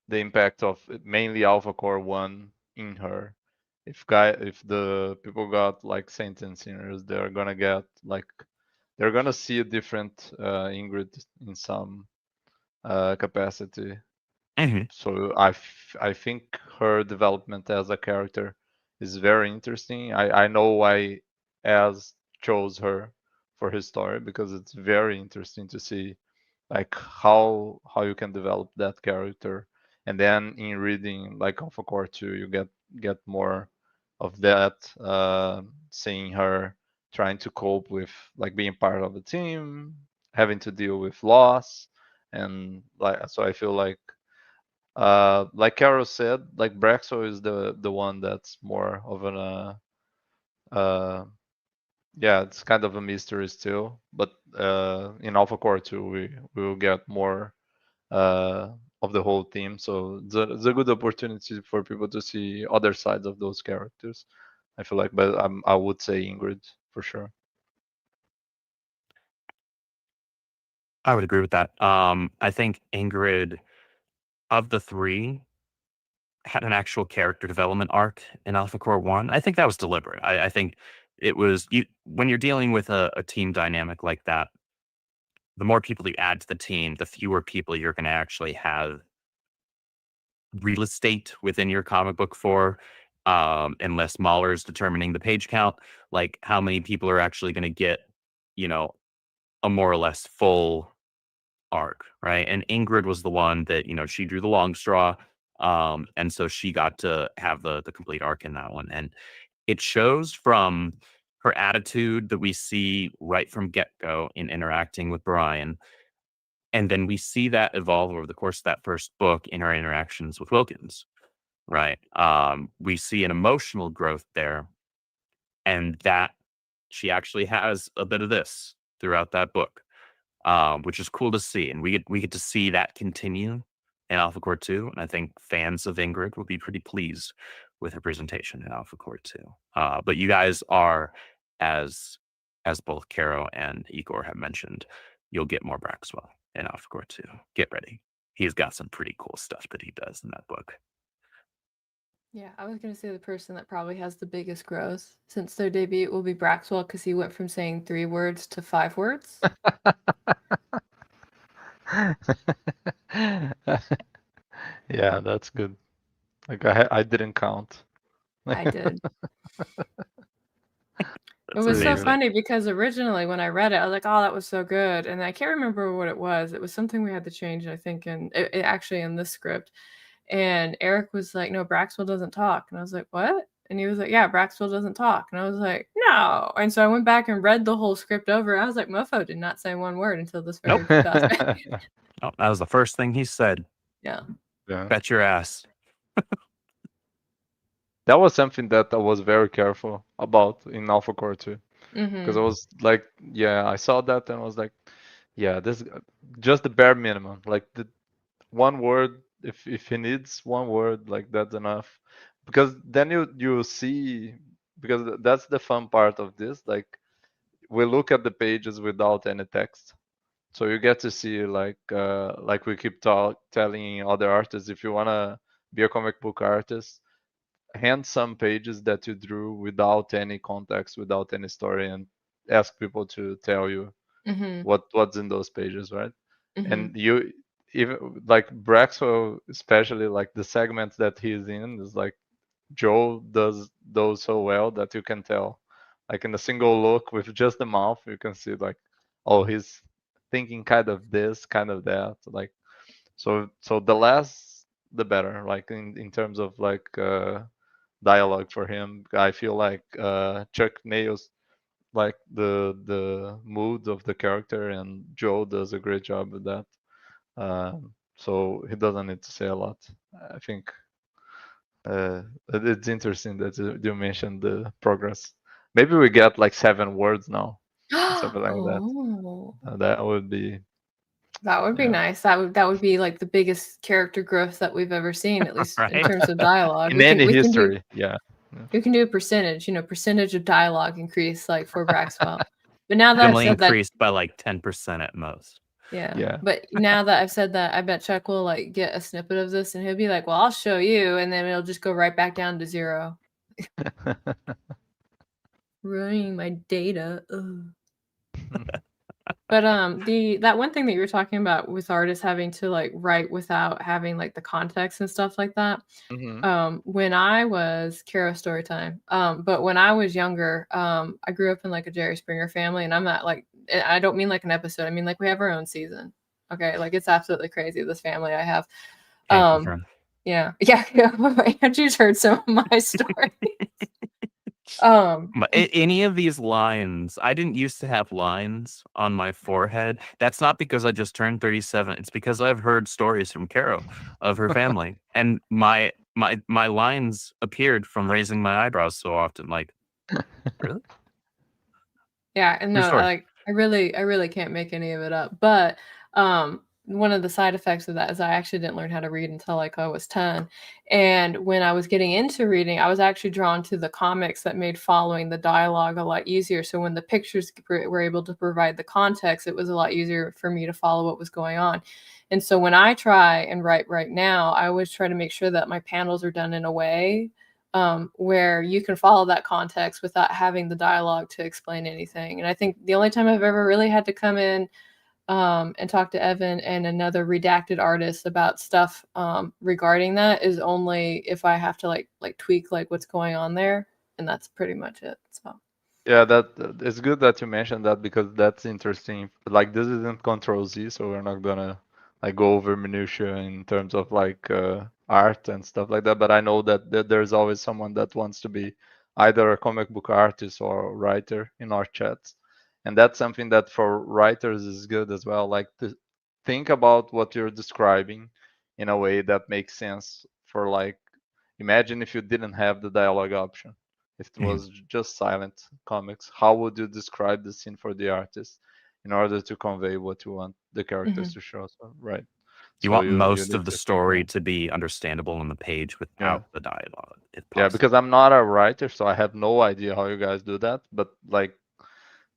the impact of mainly Alphacore 1 in her. If the people got like sentencers, they're gonna see a different Ingrid in some capacity. Mm-hmm. So I think her development as a character is very interesting. I know why Az chose her for his story because it's very interesting to see like how you can develop that character, and then in reading like Alphacore 2 you get more of that, seeing her trying to cope with like being part of a team, having to deal with loss, and like so I feel like Carol said, like Braxo is the one that's more of an it's kind of a mystery still, but in Alphacore 2 we will get more of the whole team, so it's a good opportunity for people to see other sides of those characters, I feel like. But I would say Ingrid for sure. I would agree with that. I think Ingrid, of the 3, had an actual character development arc in Alphacore 1. I think that was deliberate. I think it was when you're dealing with a team dynamic like that, the more people you add to the team, the fewer people you're going to actually have real estate within your comic book for, unless Mahler's determining the page count, like how many people are actually going to get, a more or less full arc, right? And Ingrid was the one that, she drew the long straw. And so she got to have the complete arc in that one. And it shows from her attitude that we see right from get-go in interacting with Brian. And then we see that evolve over the course of that first book in our interactions with Wilkins, right? We see an emotional growth there, and that she actually has a bit of this throughout that book, which is cool to see. And we get to see that continue in Alphacore 2. And I think fans of Ingrid will be pretty pleased with her presentation in Alphacore 2. But you guys are, as both Caro and Igor have mentioned, you'll get more Braxwell in Alphacore 2. Get ready. He's got some pretty cool stuff that he does in that book. Yeah, I was going to say the person that probably has the biggest growth since their debut will be Braxwell, because he went from saying 3 words to 5 words. Yeah, that's good. Like I didn't count. I did. It was amazing. So funny because originally when I read it, I was like, "Oh, that was so good," and I can't remember what it was. It was something we had to change, I think, and it actually in this script. And Eric was like, "No, Braxwell doesn't talk," and I was like, "What?" And he was like, "Yeah, Braxwell doesn't talk," and I was like, "No." And so I went back and read the whole script over. I was like, "Mofo did not say one word until this very last page." Oh, that was the first thing he said. Yeah. Bet your ass. That was something that I was very careful about in Alphacore 2. Because I was like, yeah, I saw that and I was like, yeah, this just the bare minimum. Like the one word, if he needs one word, like that's enough. Because then you see, because that's the fun part of this. Like we look at the pages without any text. So you get to see like we keep telling other artists, if you wanna be a comic book artist, hand some pages that you drew without any context, without any story, and ask people to tell you what's in those pages, right? And you even like Braxwell, especially like the segments that he's in is like Joe does those so well that you can tell, like in a single look with just the mouth, you can see like, oh, he's thinking kind of this, kind of that, like so the less the better, like in terms of like dialogue for him. I feel like Chuck nails like the mood of the character, and Joe does a great job with that. So he doesn't need to say a lot. I think it's interesting that you mentioned the progress. Maybe we get like 7 words now, something like that. That would be. That would be nice. That would be like the biggest character growth that we've ever seen, at least in terms of dialogue. In any history, yeah. We can do a percentage, percentage of dialogue increase, like for Braxwell. But now that I've said that, increased by like 10% at most. Yeah. But now that I've said that, I bet Chuck will like get a snippet of this, and he'll be like, "Well, I'll show you," and then it'll just go right back down to 0. Ruining my data. But that one thing that you were talking about with artists having to like write without having like the context and stuff like that. When I was Caro story time, but when I was younger, I grew up in like a Jerry Springer family, and I'm not like, I don't mean like an episode. I mean like we have our own season. Okay, like it's absolutely crazy, this family I have. Yeah. Andrew's heard some of my stories. Any of these lines, I didn't used to have lines on my forehead. That's not because I just turned 37. It's because I've heard stories from Caro of her family, and my lines appeared from raising my eyebrows so often. Like, really? Yeah, and no, I really can't make any of it up. But one of the side effects of that is I actually didn't learn how to read until like I was 10. And when I was getting into reading, I was actually drawn to the comics that made following the dialogue a lot easier. So when the pictures were able to provide the context, it was a lot easier for me to follow what was going on. And so when I try and write right now, I always try to make sure that my panels are done in a way where you can follow that context without having the dialogue to explain anything. And I think the only time I've ever really had to come in and talk to Evan and another redacted artist about stuff regarding that is only if I have to like tweak like what's going on there, and that's pretty much it. So yeah, that it's good that you mentioned that because that's interesting. Like this isn't Control Z, so we're not gonna like go over minutia in terms of like art and stuff like that. But I know that there's always someone that wants to be either a comic book artist or writer in our chats, and that's something that for writers is good as well. Like to think about what you're describing in a way that makes sense for like imagine if you didn't have the dialogue option. If it was just silent comics, how would you describe the scene for the artist in order to convey what you want the characters to show? So, right. You So want you most need of the to think story about- to be understandable on the page without the dialogue, if Yeah, possible. because I'm not a writer, so I have no idea how you guys do that. But like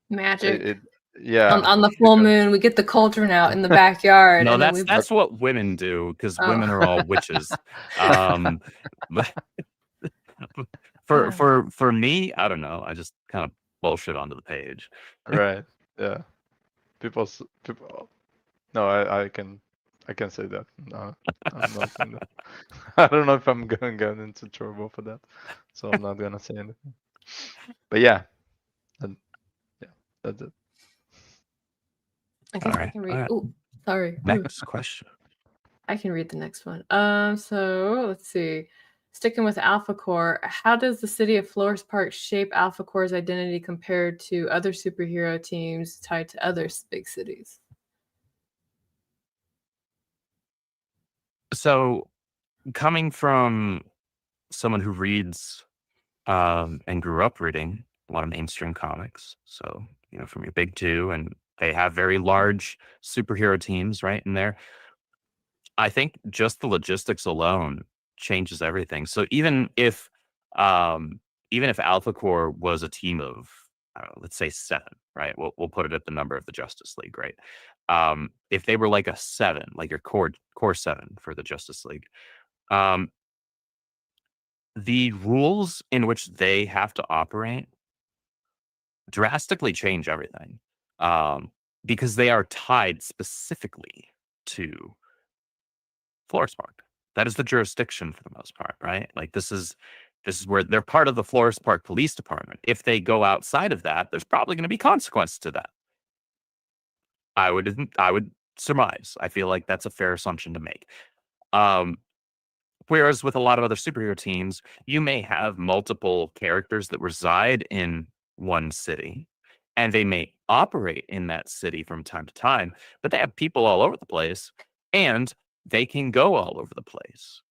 magic. Yeah. On the full moon, we get the cauldron out in the backyard. No, and that's what women do because Oh. women are all witches. But for me, I don't know. I just kind of bullshit onto the page. Right. Yeah. People. No, I can say that. No, I'm not saying that. I don't know if I'm gonna get into trouble for that, so I'm not gonna say anything. But yeah, that's it. I guess I can read. Right. Oh, sorry. Next question. I can read the next one. So let's see. Sticking with Alphacore, how does the city of Flores Park shape Alphacore's identity compared to other superhero teams tied to other big cities? So, coming from someone who reads and grew up reading a lot of mainstream comics, so from your big two, and they have very large superhero teams right in there. I think just the logistics alone changes everything. So even if Alphacore was a team of, I don't know, let's say 7, right? We'll put it at the number of the Justice League, right? If they were like a 7, like your core 7 for the Justice League, the rules in which they have to operate drastically change everything, because they are tied specifically to Flores Park. That is the jurisdiction for the most part, right? Like this is where they're part of the Flores Park Police Department. If they go outside of that, there's probably going to be consequences to that. I would surmise. I feel like that's a fair assumption to make. Whereas with a lot of other superhero teams, you may have multiple characters that reside in one city, and they may operate in that city from time to time, but they have people all over the place, and they can go all over the place,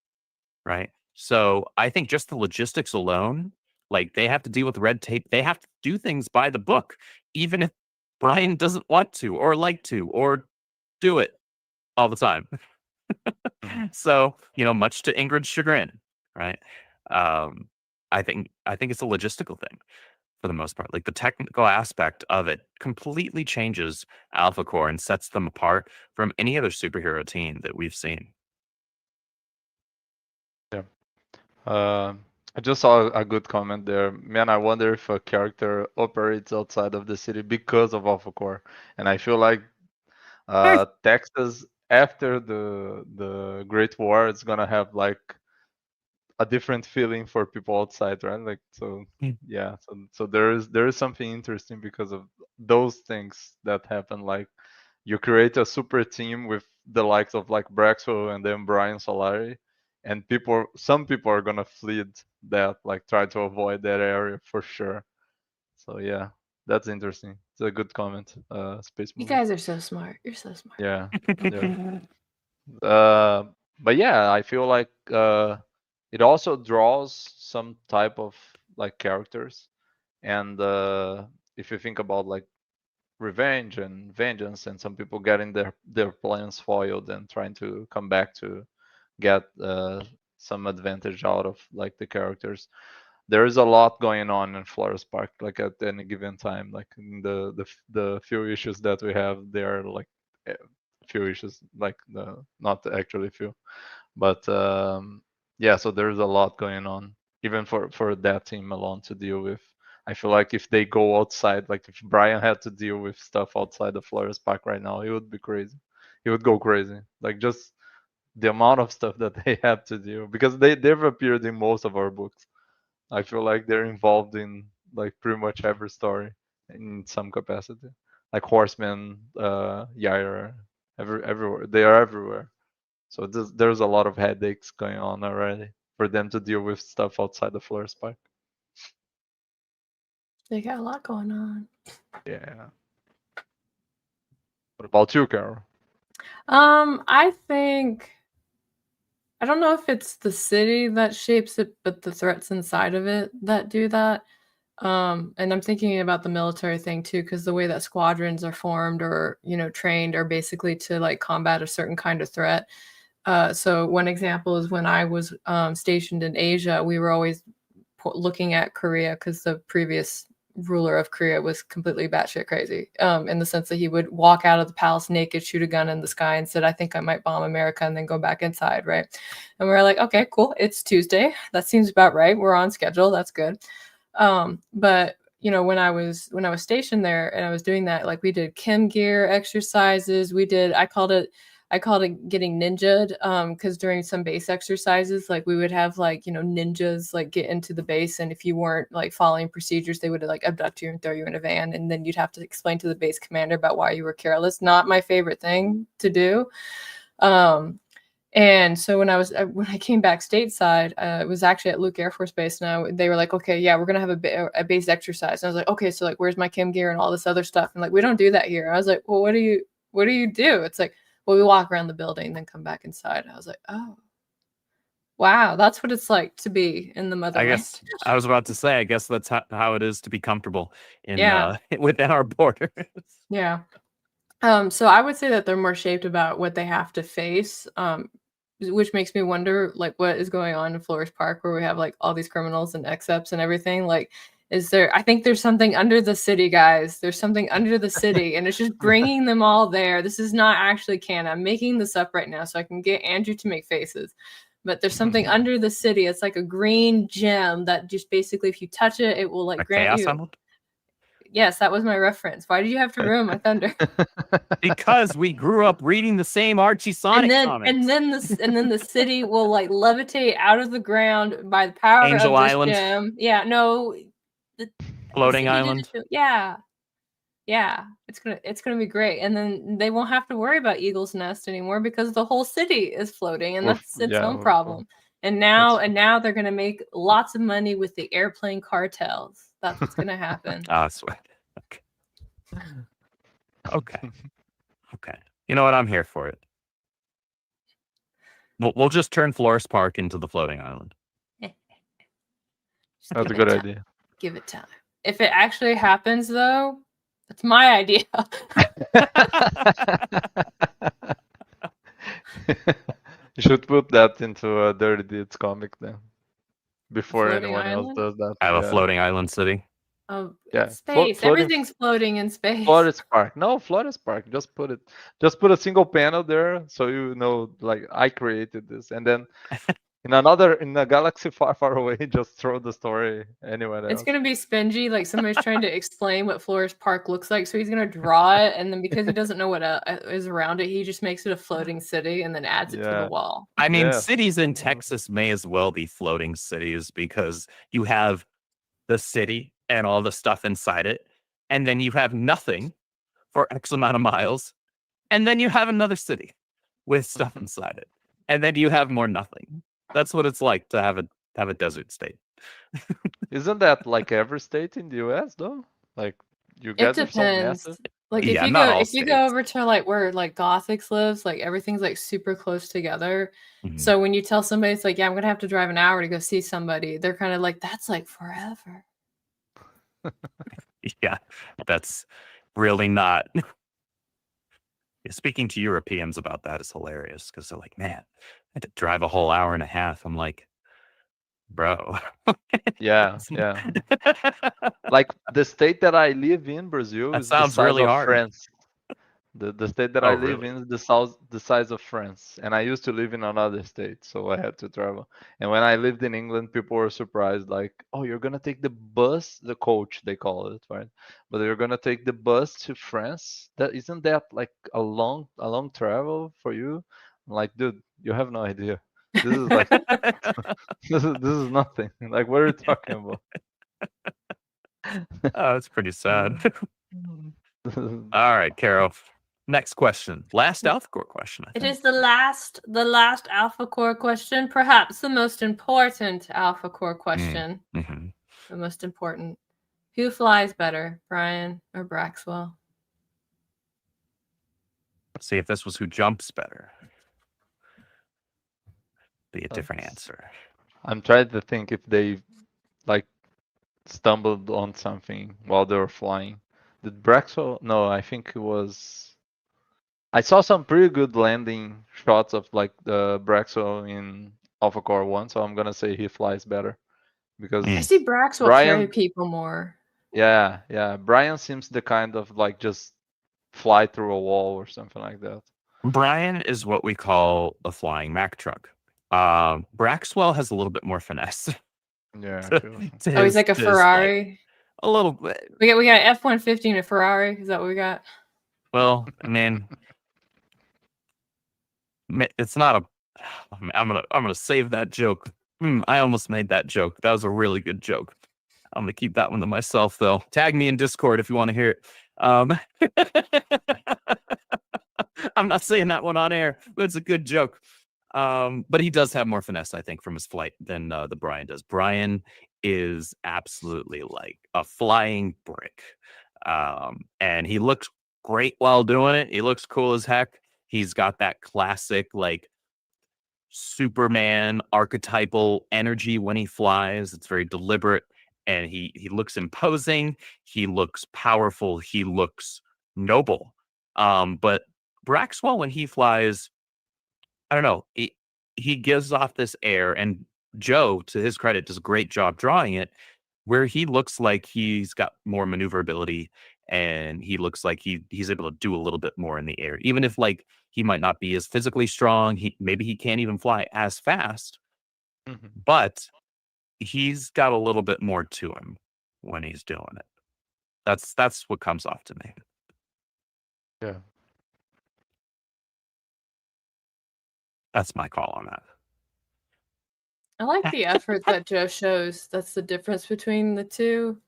right? So I think just the logistics alone, like they have to deal with red tape. They have to do things by the book, even if Brian doesn't want to or like to or do it all the time. So, much to Ingrid's chagrin, right? I think it's a logistical thing for the most part. Like the technical aspect of it completely changes Alphacore and sets them apart from any other superhero team that we've seen. Yeah. I just saw a good comment there. Man, I wonder if a character operates outside of the city because of Alphacore. And I feel like Texas after the Great War is gonna have like a different feeling for people outside, right? Like so yeah. So there is something interesting because of those things that happen. Like you create a super team with the likes of like Braxwell and then Brian Solari, and some people are gonna flee that, like try to avoid that area for sure. So yeah, that's interesting. It's a good comment. Space You movie. guys are so smart. You're so smart. Yeah. But yeah, I feel like it also draws some type of like characters, and if you think about like revenge and vengeance, and some people getting their plans foiled and trying to come back to get some advantage out of like the characters. There is a lot going on in Flores Park, like at any given time. Like in the few issues that we have, there are like few issues, like not actually few, but yeah. So there's a lot going on, even for that team alone to deal with. I feel like if they go outside, like if Brian had to deal with stuff outside the Flores Park right now, he would be crazy. He would go crazy. Like just the amount of stuff that they have to do, because they've appeared in most of our books. I feel like they're involved in like pretty much every story in some capacity. Like Horseman, Yair, everywhere. They are everywhere. So there's a lot of headaches going on already for them to deal with stuff outside the Flores Park. They got a lot going on. Yeah. What about you, Carol? I think, I don't know if it's the city that shapes it, but the threats inside of it that do that. And I'm thinking about the military thing too, because the way that squadrons are formed or, trained are basically to like combat a certain kind of threat. So one example is when I was stationed in Asia, we were always looking at Korea because the previous ruler of Korea was completely batshit crazy, in the sense that he would walk out of the palace naked, shoot a gun in the sky, and said, "I think I might bomb America," and then go back inside, right? And we're like, okay, cool. It's Tuesday. That seems about right. We're on schedule. That's good. But when I was stationed there and I was doing that, like we did chem gear exercises. I called it getting ninja'd, because during some base exercises, like we would have like, ninjas like get into the base, and if you weren't like following procedures, they would like abduct you and throw you in a van, and then you'd have to explain to the base commander about why you were careless. Not my favorite thing to do. And so when I came back stateside, it was actually at Luke Air Force Base. Now they were like, okay, yeah, we're gonna have a base exercise. And I was like, okay, so like, where's my chem gear and all this other stuff? And like, we don't do that here. I was like, well, what do you do? It's like, well, we walk around the building and then come back inside. I was like, oh, wow, that's what it's like to be in the motherland. I guess I was about to say, I guess that's how it is to be comfortable in within our borders. Yeah. So I would say that they're more shaped about what they have to face, which makes me wonder, like, what is going on in Flores Park, where we have like all these criminals and exceps and everything. Like, I think there's something under the city, guys. There's something under the city, and it's just bringing them all there. This is not actually canon. I'm making this up right now so I can get Andrew to make faces. But there's something under the city. It's like a green gem that just basically, if you touch it, it will like grant you. Emerald? Yes, that was my reference. Why did you have to ruin my thunder? Because we grew up reading the same Archie Sonic comics. And then the city will like levitate out of the ground by the power Angel of this Island. gem. Yeah, no. Floating Island. Yeah. It's gonna be great, and then they won't have to worry about Eagle's Nest anymore because the whole city is floating, and that's its own problem. And now they're gonna make lots of money with the airplane cartels. That's what's gonna happen. Oh, sweat. Okay. You know what? I'm here for it. We'll just turn Flores Park into the floating island. That's a good idea. Give it time. If it actually happens, though, that's my idea. You should put that into a Dirty Deeds comic then, before anyone else does that. I have a floating island city. Oh, yeah. Space. Everything's floating in space. Flores Park. No, Flores Park. Just put a single panel there, so you know, like I created this, and then in a galaxy far, far away, just throw the story anywhere else. It's gonna be spingy, like somebody's trying to explain what Flores Park looks like, so he's gonna draw it, and then because he doesn't know what is around it, he just makes it a floating city and then adds it to the wall. I mean, cities in Texas may as well be floating cities because you have the city and all the stuff inside it, and then you have nothing for X amount of miles, and then you have another city with stuff inside it, and then you have more nothing. That's what it's like to have a desert state. Isn't that like every state in the US though? Like you get it depends. Like if you go over to like where like Gothics lives, like everything's like super close together. Mm-hmm. So when you tell somebody it's like, yeah, I'm gonna have to drive an hour to go see somebody, they're kind of like, that's like forever. Yeah, that's really not. Speaking to Europeans about that is hilarious because they're like, man, I had to drive a whole hour and a half. I'm like, bro. Yeah. Like the state that I live in, Brazil, that is sounds the size really of hard. France. The state that I live in is the size of France, and I used to live in another state, so I had to travel. And when I lived in England, people were surprised, like, "Oh, you're gonna take the bus, the coach they call it, right? But you're gonna take the bus to France? Isn't that like a long travel for you?" I'm like, dude, you have no idea. This is like this is nothing. Like, what are you talking about? Oh, that's pretty sad. All right, Carol. Next question. Last Alphacore question. It is the last Alphacore question, perhaps the most important Alphacore question. Mm-hmm. The most important. Who flies better, Brian or Braxwell? Let's see if this was who jumps better. Be a different answer. I'm trying to think if they like stumbled on something while they were flying. Did Braxwell? No, I think it was. I saw some pretty good landing shots of like the Braxwell in Alphacore 1, so I'm gonna say he flies better because I see Braxwell carry people more. Yeah, Brian seems the kind of like just fly through a wall or something like that. Brian is what we call a flying Mack truck. Braxwell has a little bit more finesse. Yeah. He's like a Ferrari. Like, a little bit. We got an F-150 and a Ferrari. Is that what we got? Well, I mean, it's not a. I'm gonna save that joke. I almost made that joke. That was a really good joke. I'm gonna keep that one to myself, though. Tag me in Discord if you want to hear it. I'm not saying that one on air, but it's a good joke. But he does have more finesse, I think, from his flight than the Brian does. Brian is absolutely like a flying brick. And he looks great while doing it. He looks cool as heck. He's got that classic, like, Superman archetypal energy when he flies. It's very deliberate, and he looks imposing. He looks powerful. He looks noble. But Braxwell, when he flies, I don't know, he gives off this air, and Joe, to his credit, does a great job drawing it, where he looks like he's got more maneuverability, and he looks like he's able to do a little bit more in the air, even if like he might not be as physically strong. Maybe he can't even fly as fast, but he's got a little bit more to him when he's doing it. That's what comes off to me. Yeah. That's my call on that. I like the effort that Joe shows. That's the difference between the two.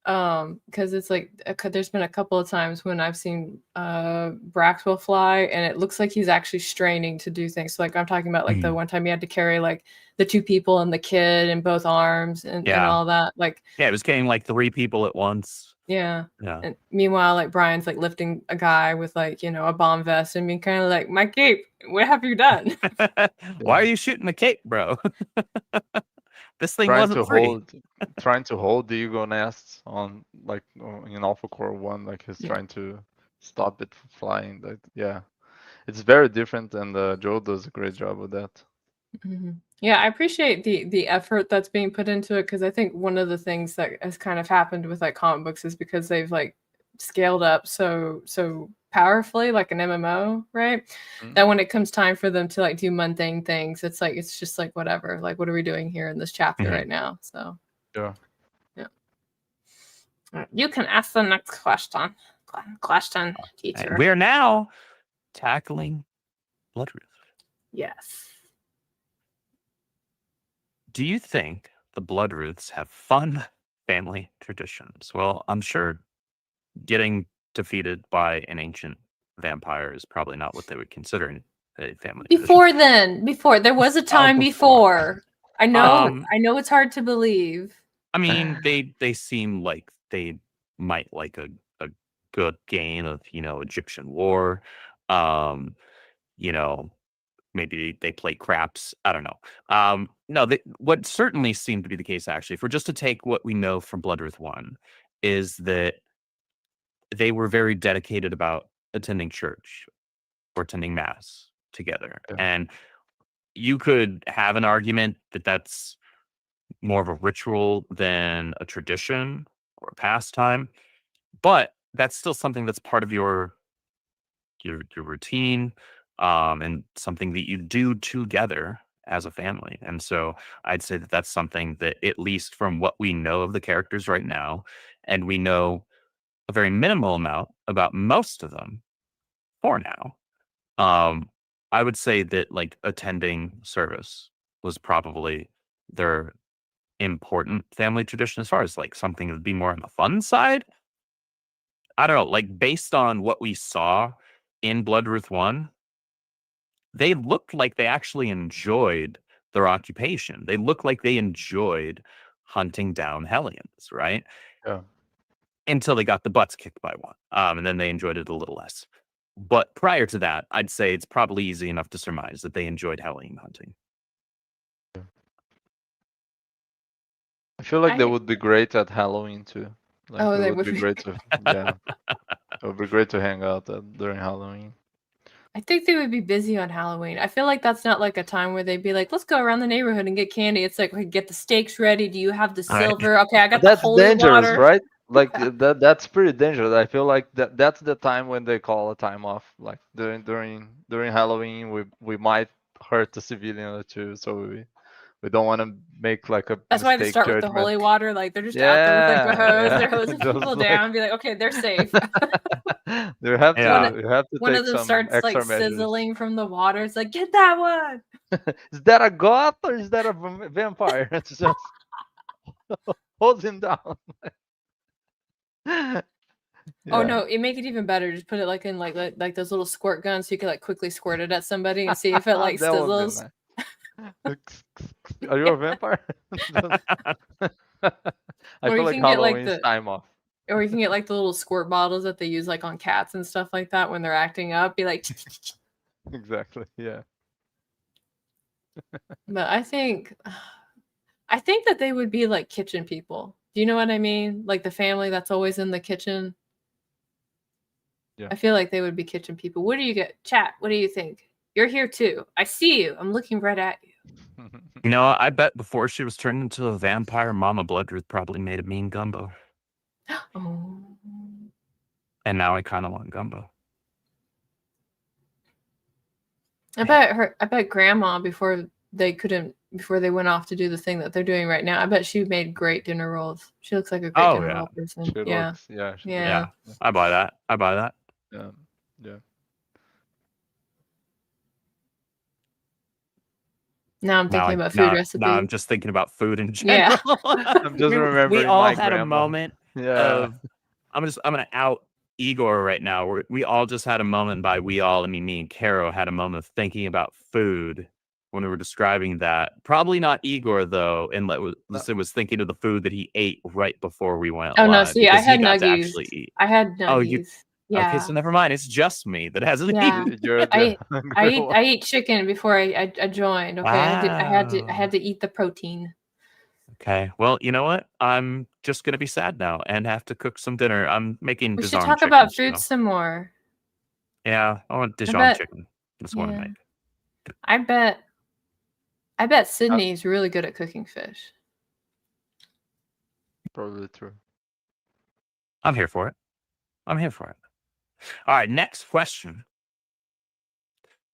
Because it's like there's been a couple of times when I've seen Braxwell fly, and it looks like he's actually straining to do things. So, like, I'm talking about like the one time he had to carry like the 2 people and the kid in both arms and all that. Like, it was carrying like 3 people at once. Yeah. And meanwhile, like, Brian's like lifting a guy with like, a bomb vest, and being kind of like, my cape, what have you done? Why are you shooting the cape, bro? This thing wasn't free. Trying to hold the ego nest on, like, in Alphacore 1, like he's trying to stop it from flying. Like, it's very different, and Joe does a great job with that. Yeah, I appreciate the effort that's being put into it, because I think one of the things that has kind of happened with like comic books is because they've like scaled up so powerfully, like an MMO, right? That when it comes time for them to like do mundane things, it's just like whatever. Like, what are we doing here in this chapter right now? So yeah. You can ask the next question. Question, teacher. And we're now tackling Bloodruth. Yes. Do you think the Bloodruths have fun family traditions? Well, I'm sure getting defeated by an ancient vampire is probably not what they would consider a family tradition. Before there was a time before. I know it's hard to believe. I mean, they seem like they might like a good game of, Egyptian war. Maybe they play craps. I don't know. No, what certainly seemed to be the case, actually, for just to take what we know from Bloodruth 1, is that they were very dedicated about attending church or attending mass together. Yeah. And you could have an argument that that's more of a ritual than a tradition or a pastime, but that's still something that's part of your your routine, and something that you do together as a family. And so I'd say that that's something that, at least from what we know of the characters right now, and we know a very minimal amount about most of them for now, I would say that like attending service was probably their important family tradition. As far as like something that would be more on the fun side, I don't know, like based on what we saw in Bloodruth 1, they looked like they actually enjoyed their occupation. They looked like they enjoyed hunting down Hellions, right? Yeah. Until they got the butts kicked by one. And then they enjoyed it a little less. But prior to that, I'd say it's probably easy enough to surmise that they enjoyed Hellion hunting. I feel like they would be great at Halloween too. Like they would be great to yeah. It would be great to hang out during Halloween. I think they would be busy on Halloween. I feel like that's not like a time where they'd be like, let's go around the neighborhood and get candy. It's like, okay, get the steaks ready. Do you have the silver? Okay, I got the holy dangerous, water. right? Like that's pretty dangerous. I feel like that's the time when they call a time off. Like during Halloween, we might hurt the civilian or two, so we don't want to make like a That's why they start with the holy water. Like they're just out there with like the hose. They're hosing people down and be like, okay, they're safe. You have to one take of them some starts extra like measures. sizzling from the water. It's like, get that one. Is that a goth or is that a vampire? It's just hold him down. Oh no, it make it even better. Just put it like in like those little squirt guns, so you can like quickly squirt it at somebody and see if it like sizzles. Are you a vampire? I feel like Halloween's time off. Or you can get like the little squirt bottles that they use like on cats and stuff like that when they're acting up. Be like, exactly, yeah. But I think that they would be like kitchen people. Do you know what I mean? Like the family that's always in the kitchen. Yeah. I feel like they would be kitchen people. What do you get? Chat, what do you think? You're here too. I see you. I'm looking right at you. You know, I bet before she was turned into a vampire, Mama Bloodruth probably made a mean gumbo. Oh. And now I kind of want gumbo. I bet Grandma before they went off to do the thing that they're doing right now, I bet she made great dinner rolls. She looks like a great dinner roll person. Yeah. I buy that. Yeah. Now I'm thinking about food recipes. Now I'm just thinking about food in general. Yeah. I'm just remembering we all my had grandma. a moment of I'm gonna out Igor right now. We all just had a moment by me and Caro had a moment of thinking about food when we were describing that. Probably not Igor though, and it was thinking of the food that he ate right before we went live. No, see, I had nuggies. I had nuggies. Yeah. Okay, so never mind. It's just me that has it. Yeah. I eat chicken before I joined. Okay, wow. I had to eat the protein. Okay, well, you know what? I'm just gonna be sad now and have to cook some dinner. I'm making. We should talk about food some more. Yeah, I want Dijon chicken. Just want to make. I bet Sydney's really good at cooking fish. Probably true. I'm here for it. All right, next question.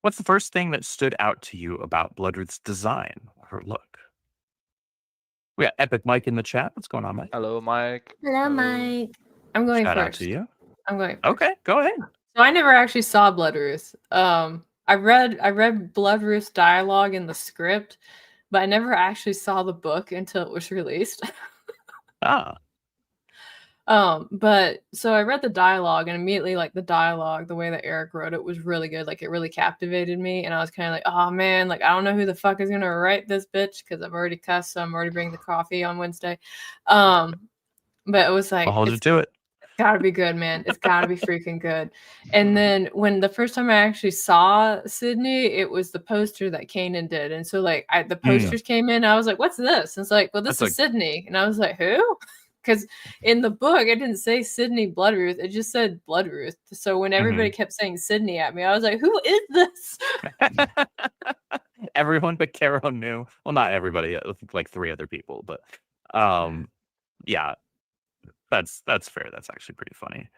What's the first thing that stood out to you about Bloodruth's design, her look? We got Epic Mike in the chat. What's going on, Mike? Hello, Mike. Hello, Mike. I'm going Shout first. Out to you. I'm going first. Okay, go ahead. So I never actually saw Bloodruth. I read Bloodruth's dialogue in the script, but I never actually saw the book until it was released. But so I read the dialogue and immediately like the dialogue, the way that Eric wrote it was really good. Like it really captivated me. And I was kind of like, oh man, like I don't know who the fuck is going to write this bitch because I've already cussed. So I'm already bringing the coffee on Wednesday. But it was like, I'll hold you to it. It's gotta be good, man. It's gotta be freaking good. And then when the first time I actually saw Sydney, it was the poster that Kanan did. And so like the posters came in. I was like, what's this? And it's like, well, this is Sydney. And I was like, who? Because in the book, it didn't say Sydney Bloodruth. It just said Bloodruth. So when everybody kept saying Sydney at me, I was like, who is this? Everyone but Caro knew. Well, not everybody. I think like 3 other people. But yeah, that's fair. That's actually pretty funny.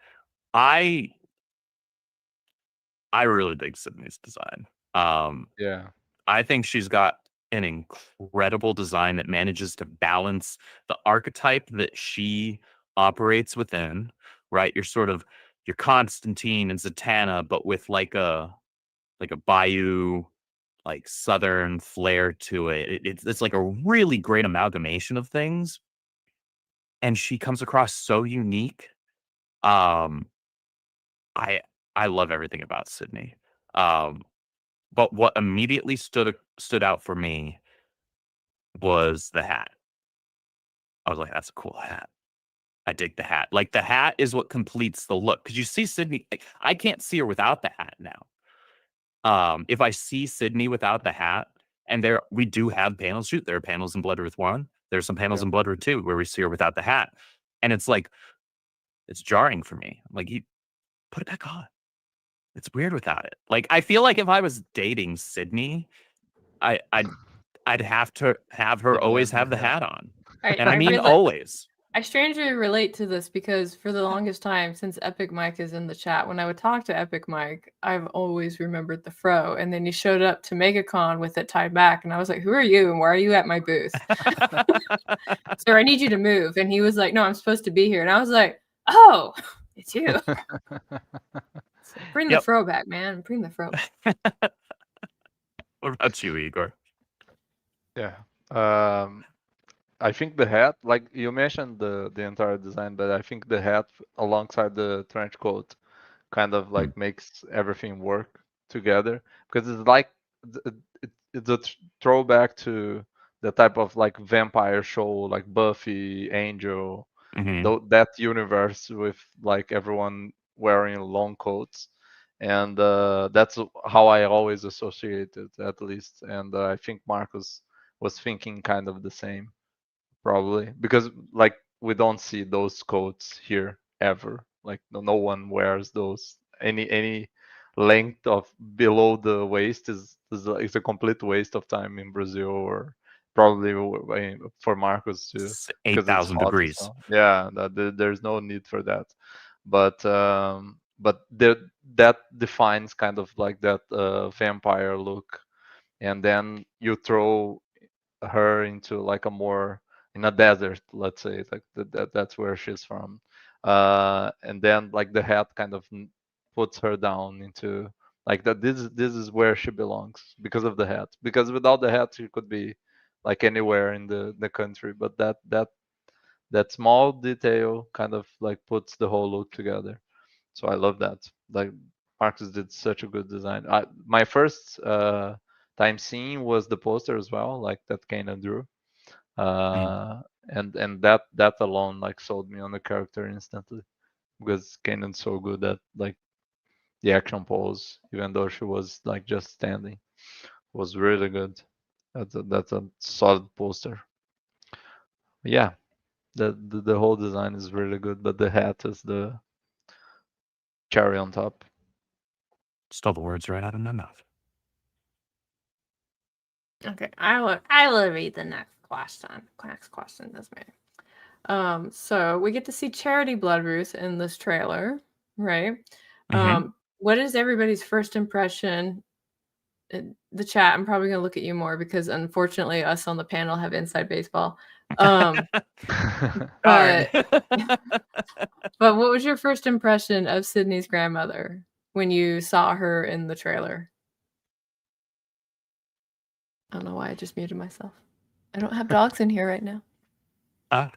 I really dig Sydney's design. Yeah. I think she's got an incredible design that manages to balance the archetype that she operates within, right? You're sort of your Constantine and Zatanna, but with like a bayou, like southern flair to it. It's like a really great amalgamation of things. And she comes across so unique. Um, I I love everything about Sydney. Um, but what immediately stood out for me was the hat. I was like, "That's a cool hat." I dig the hat. Like, the hat is what completes the look. Because you see Sydney like, I can't see her without the hat now. If I see Sydney without the hat, and we do have panels, shoot, there are panels in Bloodroot 1, there's some panels in Bloodroot 2 where we see her without the hat, and it's like, it's jarring for me. I'm like, "You put it back on." It's weird without it. Like, I feel like if I was dating Sydney, I'd have to have her always have the hat on. And I mean always. I strangely relate to this because for the longest time, since Epic Mike is in the chat, when I would talk to Epic Mike, I've always remembered the fro. And then he showed up to MegaCon with it tied back. And I was like, "Who are you? And why are you at my booth?" "Sir, I need you to move." And he was like, "No, I'm supposed to be here." And I was like, "Oh, it's you." So bring the fro back, man. Bring the fro back. What about you, Igor? Yeah. I think the hat, like you mentioned the entire design, but I think the hat alongside the trench coat kind of like makes everything work together, because it's like it's a throwback to the type of like vampire show like Buffy, Angel, that universe with like everyone wearing long coats. And that's how I always associate it, at least. And I think Marcus was thinking kind of the same, probably, because like we don't see those coats here ever. Like no one wears those. Any length of below the waist is a complete waste of time in Brazil, or probably for Marcus too, because it's 8,000 hot. degrees. So, yeah, there's no need for that. But that defines kind of like that vampire look, and then you throw her into like a more in a desert, let's say, like that's where she's from, and then like the hat kind of puts her down into like that. This is where she belongs because of the hat. Because without the hat, she could be like anywhere in the country, but that small detail kind of like puts the whole look together. So I love that. Like Marcus did such a good design. My first time seeing was the poster as well, like that Kanan drew, and that alone like sold me on the character instantly, because Kanan's so good at like the action pose, even though she was like just standing, was really good. That's a solid poster. Yeah, the whole design is really good, but the hat is the cherry on top. Stole the words right out of my mouth. Okay, I will read the next question. That's me. So we get to see Charity Bloodroot in this trailer, right? What is everybody's first impression? The chat, I'm probably gonna look at you more because unfortunately us on the panel have inside baseball. But what was your first impression of Sydney's grandmother when you saw her in the trailer? I don't know why I just muted myself. I don't have dogs in here right now. I'll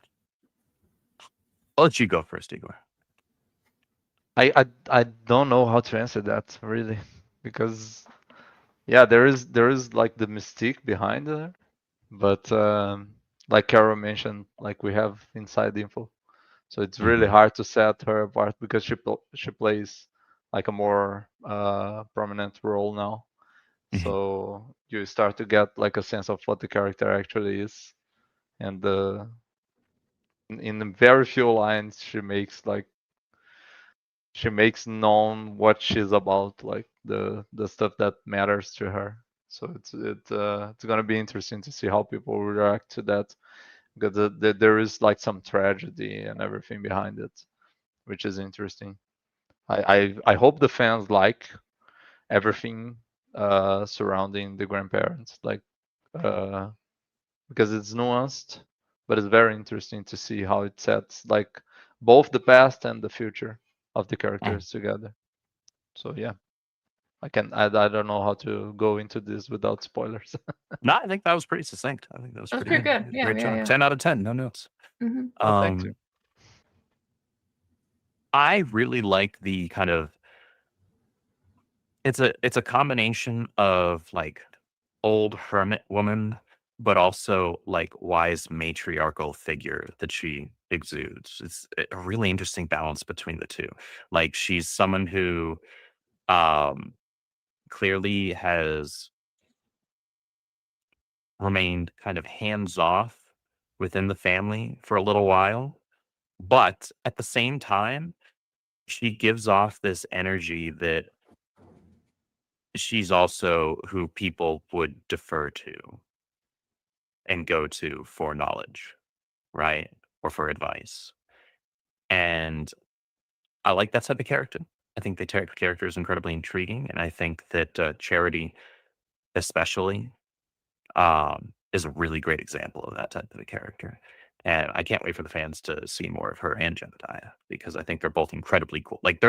let you go first, Igor. I don't know how to answer that really, because yeah, there is like the mystique behind her, but like Carol mentioned, like we have inside info, so it's really hard to set her apart, because she plays like a more prominent role now. So you start to get like a sense of what the character actually is, and in very few lines she makes known what she's about, like the stuff that matters to her. So it's gonna be interesting to see how people react to that, because there is like some tragedy and everything behind it, which is interesting. I hope the fans like everything surrounding the grandparents, like because it's nuanced, but it's very interesting to see how it sets like both the past and the future of the characters together. So yeah, I don't know how to go into this without spoilers. No, I think that was pretty succinct. I think that was pretty good. Yeah, great job. yeah. 10 out of 10. No notes. Mm-hmm. Oh, thank you. I really like the kind of it's a combination of like old hermit woman, but also like wise matriarchal figure that she exudes. It's a really interesting balance between the two. Like she's someone who clearly has remained kind of hands off within the family for a little while, but at the same time, she gives off this energy that she's also who people would defer to and go to for knowledge, right? Or for advice. And I like that type of character. I think the character is incredibly intriguing. And I think that Charity, especially, is a really great example of that type of a character. And I can't wait for the fans to see more of her and Jebediah because I think they're both incredibly cool. Like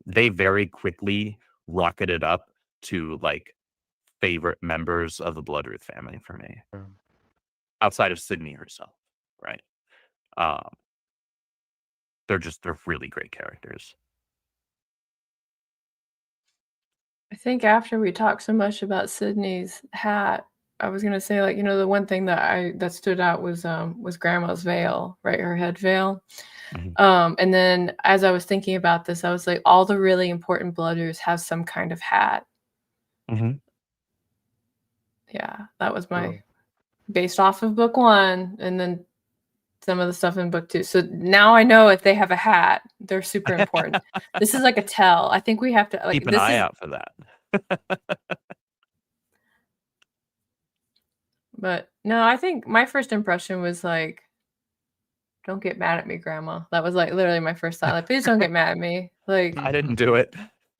they very quickly rocketed up to like favorite members of the Bloodroot family for me, outside of Sydney herself, right? They're really great characters. I think after we talked so much about Sydney's hat, I was gonna say, like, the one thing that stood out was Grandma's veil, right? Her head veil. Mm-hmm. And then as I was thinking about this, I was like, all the really important Bloodroots have some kind of hat. Mm-hmm. Yeah, that was based off of book 1, and then some of the stuff in book 2. So now I know if they have a hat, they're super important. This is like a tell. I think we have to keep an eye out for that. But no, I think my first impression was like, don't get mad at me, Grandma. That was like literally my first thought. Like, please don't get mad at me. Like, I didn't do it.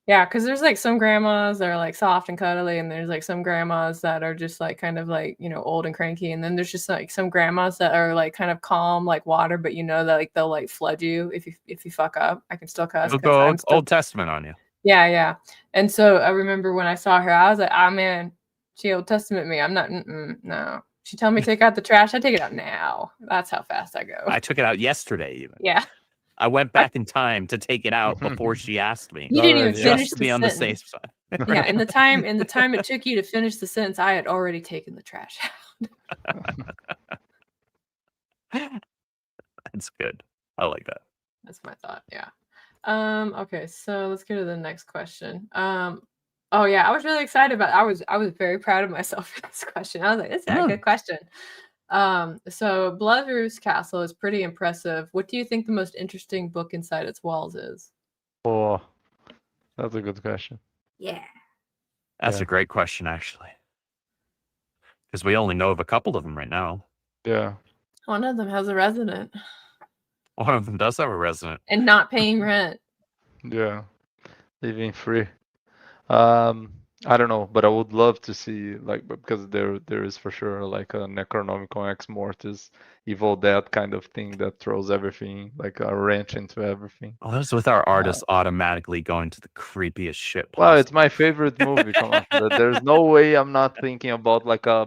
Yeah, because there's like some grandmas that are like soft and cuddly, and there's like some grandmas that are just like kind of like, old and cranky. And then there's just like some grandmas that are like kind of calm like water, but that like they'll like flood you if you fuck up. I can still cuss. They'll go Old Testament on you. Yeah. And so I remember when I saw her, I was like, oh man, she Old Testament me. I'm not, no. She told me to take out the trash. I take it out now. That's how fast I go. I took it out yesterday even. Yeah. I went back in time to take it out before she asked me. You didn't even finish just to be on the safe side. Yeah, in the time it took you to finish the sentence, I had already taken the trash out. That's good. I like that. That's my thought. Yeah. Okay, so let's go to the next question. Oh yeah, I was really excited about it. I was very proud of myself for this question. I was like, this is a good question. So Bloodroot's castle is pretty impressive. What do you think the most interesting book inside its walls is? Oh, that's a good question. Yeah. That's a great question, actually. Because we only know of a couple of them right now. Yeah. One of them has a resident. One of them does have a resident. And not paying rent. Yeah. Living free. I don't know, but I would love to see, like, because there is for sure like a Necronomicon Ex Mortis, Evil Dead kind of thing that throws everything, like a wrench into everything. Oh, that's with our artists automatically going to the creepiest shit possible. Well, it's my favorite movie. Come on, there's no way I'm not thinking about like a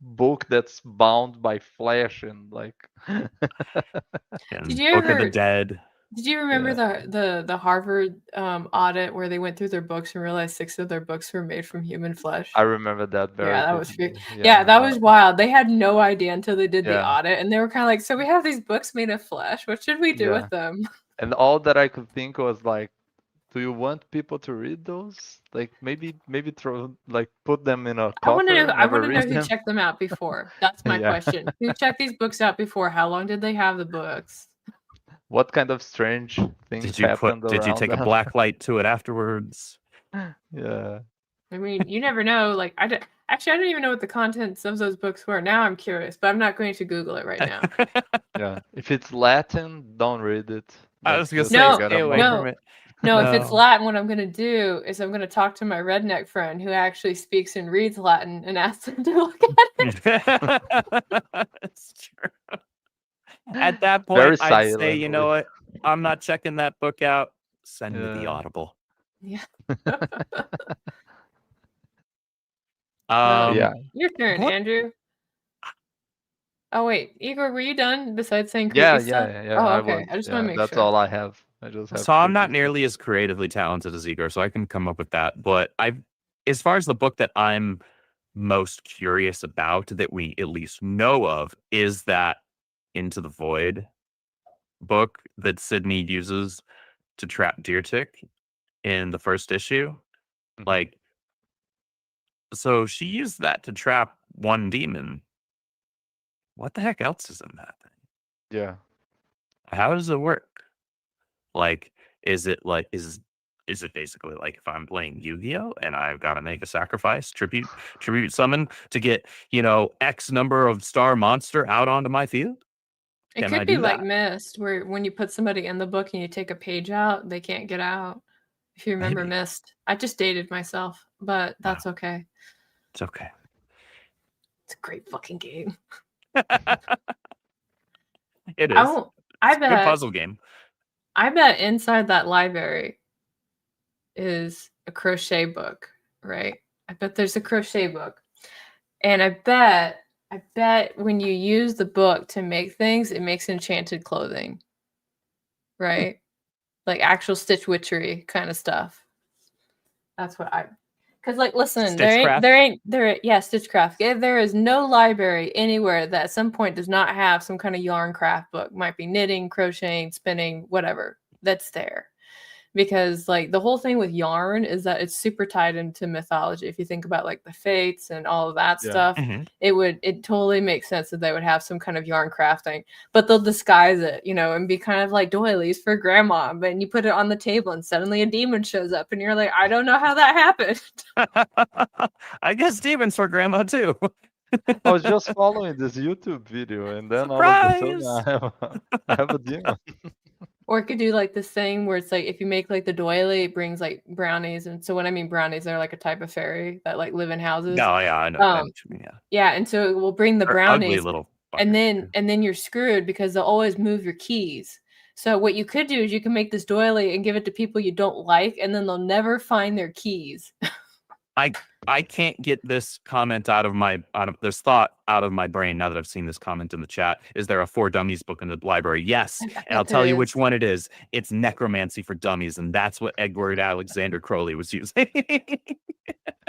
book that's bound by flesh and like. Did you Book of the Dead. Did you remember the Harvard audit where they went through their books and realized 6 of their books were made from human flesh? I remember that very that was that was wild. They had no idea until they did the audit, and they were kind of like, so we have these books made of flesh. What should we do with them? And all that I could think was like, do you want people to read those? Like maybe put them in a coffer. I want to know who checked them out before. That's my question. Who checked these books out before? How long did they have the books? What kind of strange things happened? Did you take a black light to it afterwards? Yeah. I mean, you never know. Like, I don't even know what the contents of those books were. Now I'm curious, but I'm not going to Google it right now. Yeah. If it's Latin, don't read it. I was going to say, stay away from it. No, if it's Latin, what I'm going to do is I'm going to talk to my redneck friend who actually speaks and reads Latin and ask them to look at it. That's true. At that point, I'd say, you know what? I'm not checking that book out. Send me the Audible. Yeah. Yeah. Your turn, Andrew. Oh wait, Igor, were you done? Besides saying creepy Yeah. stuff? Oh, okay. I just want to make sure. That's all I have. I just have. So I'm not nearly as creatively talented as Igor, so I can come up with that. But as far as the book that I'm most curious about, that we at least know of, is that Into the Void book that Sydney uses to trap Deer Tick in the first issue. Like, so she used that to trap one demon. What the heck else is in that thing? Yeah. How does it work? Like, is it basically like if I'm playing Yu-Gi-Oh and I've got to make a sacrifice, tribute summon to get, X number of star monster out onto my field? It could be like Mist, where when you put somebody in the book and you take a page out, they can't get out. If you remember Mist. I just dated myself, but that's okay. It's okay. It's a great fucking game. It is. I bet, a good puzzle game. I bet inside that library is a crochet book, right? I bet there's a crochet book. And I bet when you use the book to make things, it makes enchanted clothing. Right? Like actual Stitch Witchery kind of stuff. That's what because like listen, Stitchcraft? Stitchcraft. There is no library anywhere that at some point does not have some kind of yarn craft book. Might be knitting, crocheting, spinning, whatever. That's there. Because like the whole thing with yarn is that it's super tied into mythology. If you think about like the fates and all of that stuff, it totally makes sense that they would have some kind of yarn crafting, but they'll disguise it, and be kind of like doilies for grandma. But you put it on the table and suddenly a demon shows up and you're like, I don't know how that happened. I guess demons for grandma too. I was just following this YouTube video and then Surprise! all of a sudden I have a demon. Or it could do like this thing where it's like if you make like the doily, it brings like brownies. And so when I mean brownies, they're like a type of fairy that like live in houses. No, yeah, I know. Yeah, and so it will bring the brownies, ugly little and then you're screwed because they'll always move your keys. So what you could do is you can make this doily and give it to people you don't like, and then they'll never find their keys. I can't get this comment out of my brain now that I've seen this comment in the chat. Is there a For Dummies book in the library? Yes. And I'll tell you which one it is. It's Necromancy for Dummies, and that's what Edward Alexander Crowley was using.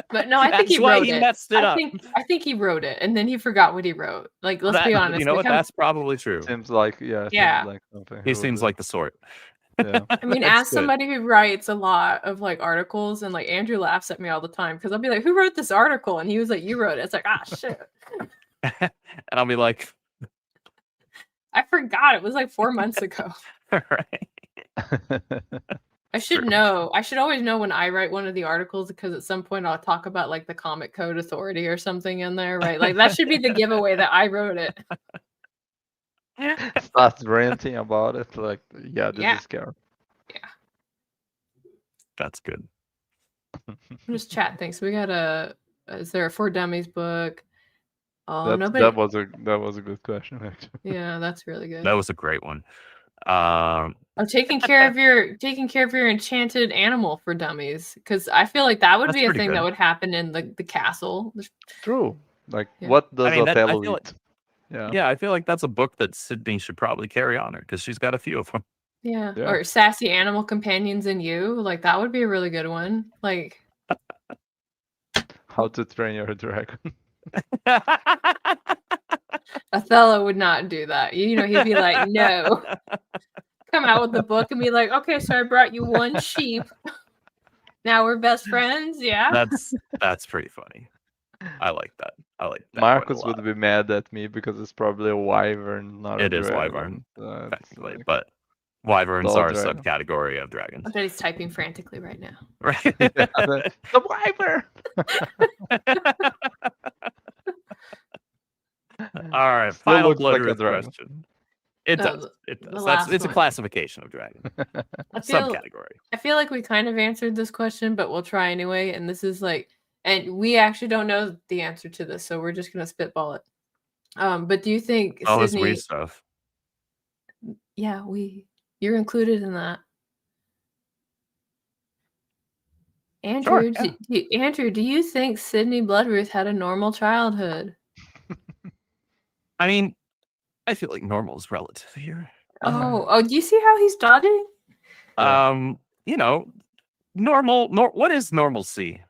But no, I think he wrote it. Messed it up. I think he wrote it, and then he forgot what he wrote. Like, let's be honest. You know what? That's probably true. Seems like yeah. Seems like something. He seems like the sort. Yeah. I mean, as somebody who writes a lot of like articles, and like Andrew laughs at me all the time because I'll be like, "Who wrote this article?" And he was like, "You wrote it." It's like, shit. And I'll be like, I forgot. It was like 4 months ago. Right. I should know. I should always know when I write one of the articles because at some point I'll talk about like the Comic Code Authority or something in there, right? Like that should be the giveaway that I wrote it. Starts ranting about it, like, this is scary. Yeah. That's good. Just chat things. We got is there a For Dummies book? Oh, nobody. That was a good question, actually. Yeah, that's really good. That was a great one. Taking care of your enchanted animal for dummies, because I feel like that would be a thing that would happen in the castle. True. Like, what does Othello eat? Yeah, I feel like that's a book that Sydney should probably carry on her because she's got a few of them. Yeah, or Sassy Animal Companions and You. Like, that would be a really good one. Like, How to Train Your Dragon. Othello would not do that. He'd be like, no. Come out with the book and be like, okay, so I brought you one sheep. Now we're best friends. Yeah. That's pretty funny. I like that. Marcus would be mad at me because it's probably a wyvern, not a dragon. It is wyvern, technically, but wyverns are a subcategory of dragons. I bet he's typing frantically right now. Right. The wyvern! All right, final blood question. It does. It's a classification of dragon. Subcategory. I feel like we kind of answered this question, but we'll try anyway. And this is like, and we actually don't know the answer to this, so we're just gonna spitball it. But do you think Sydney? It's weird stuff. Yeah, you're included in that. Andrew, sure, yeah. Andrew, do you think Sydney Bloodworth had a normal childhood? I mean, I feel like normal is relative here. Do you see how he's dodging? Normal. What is normalcy?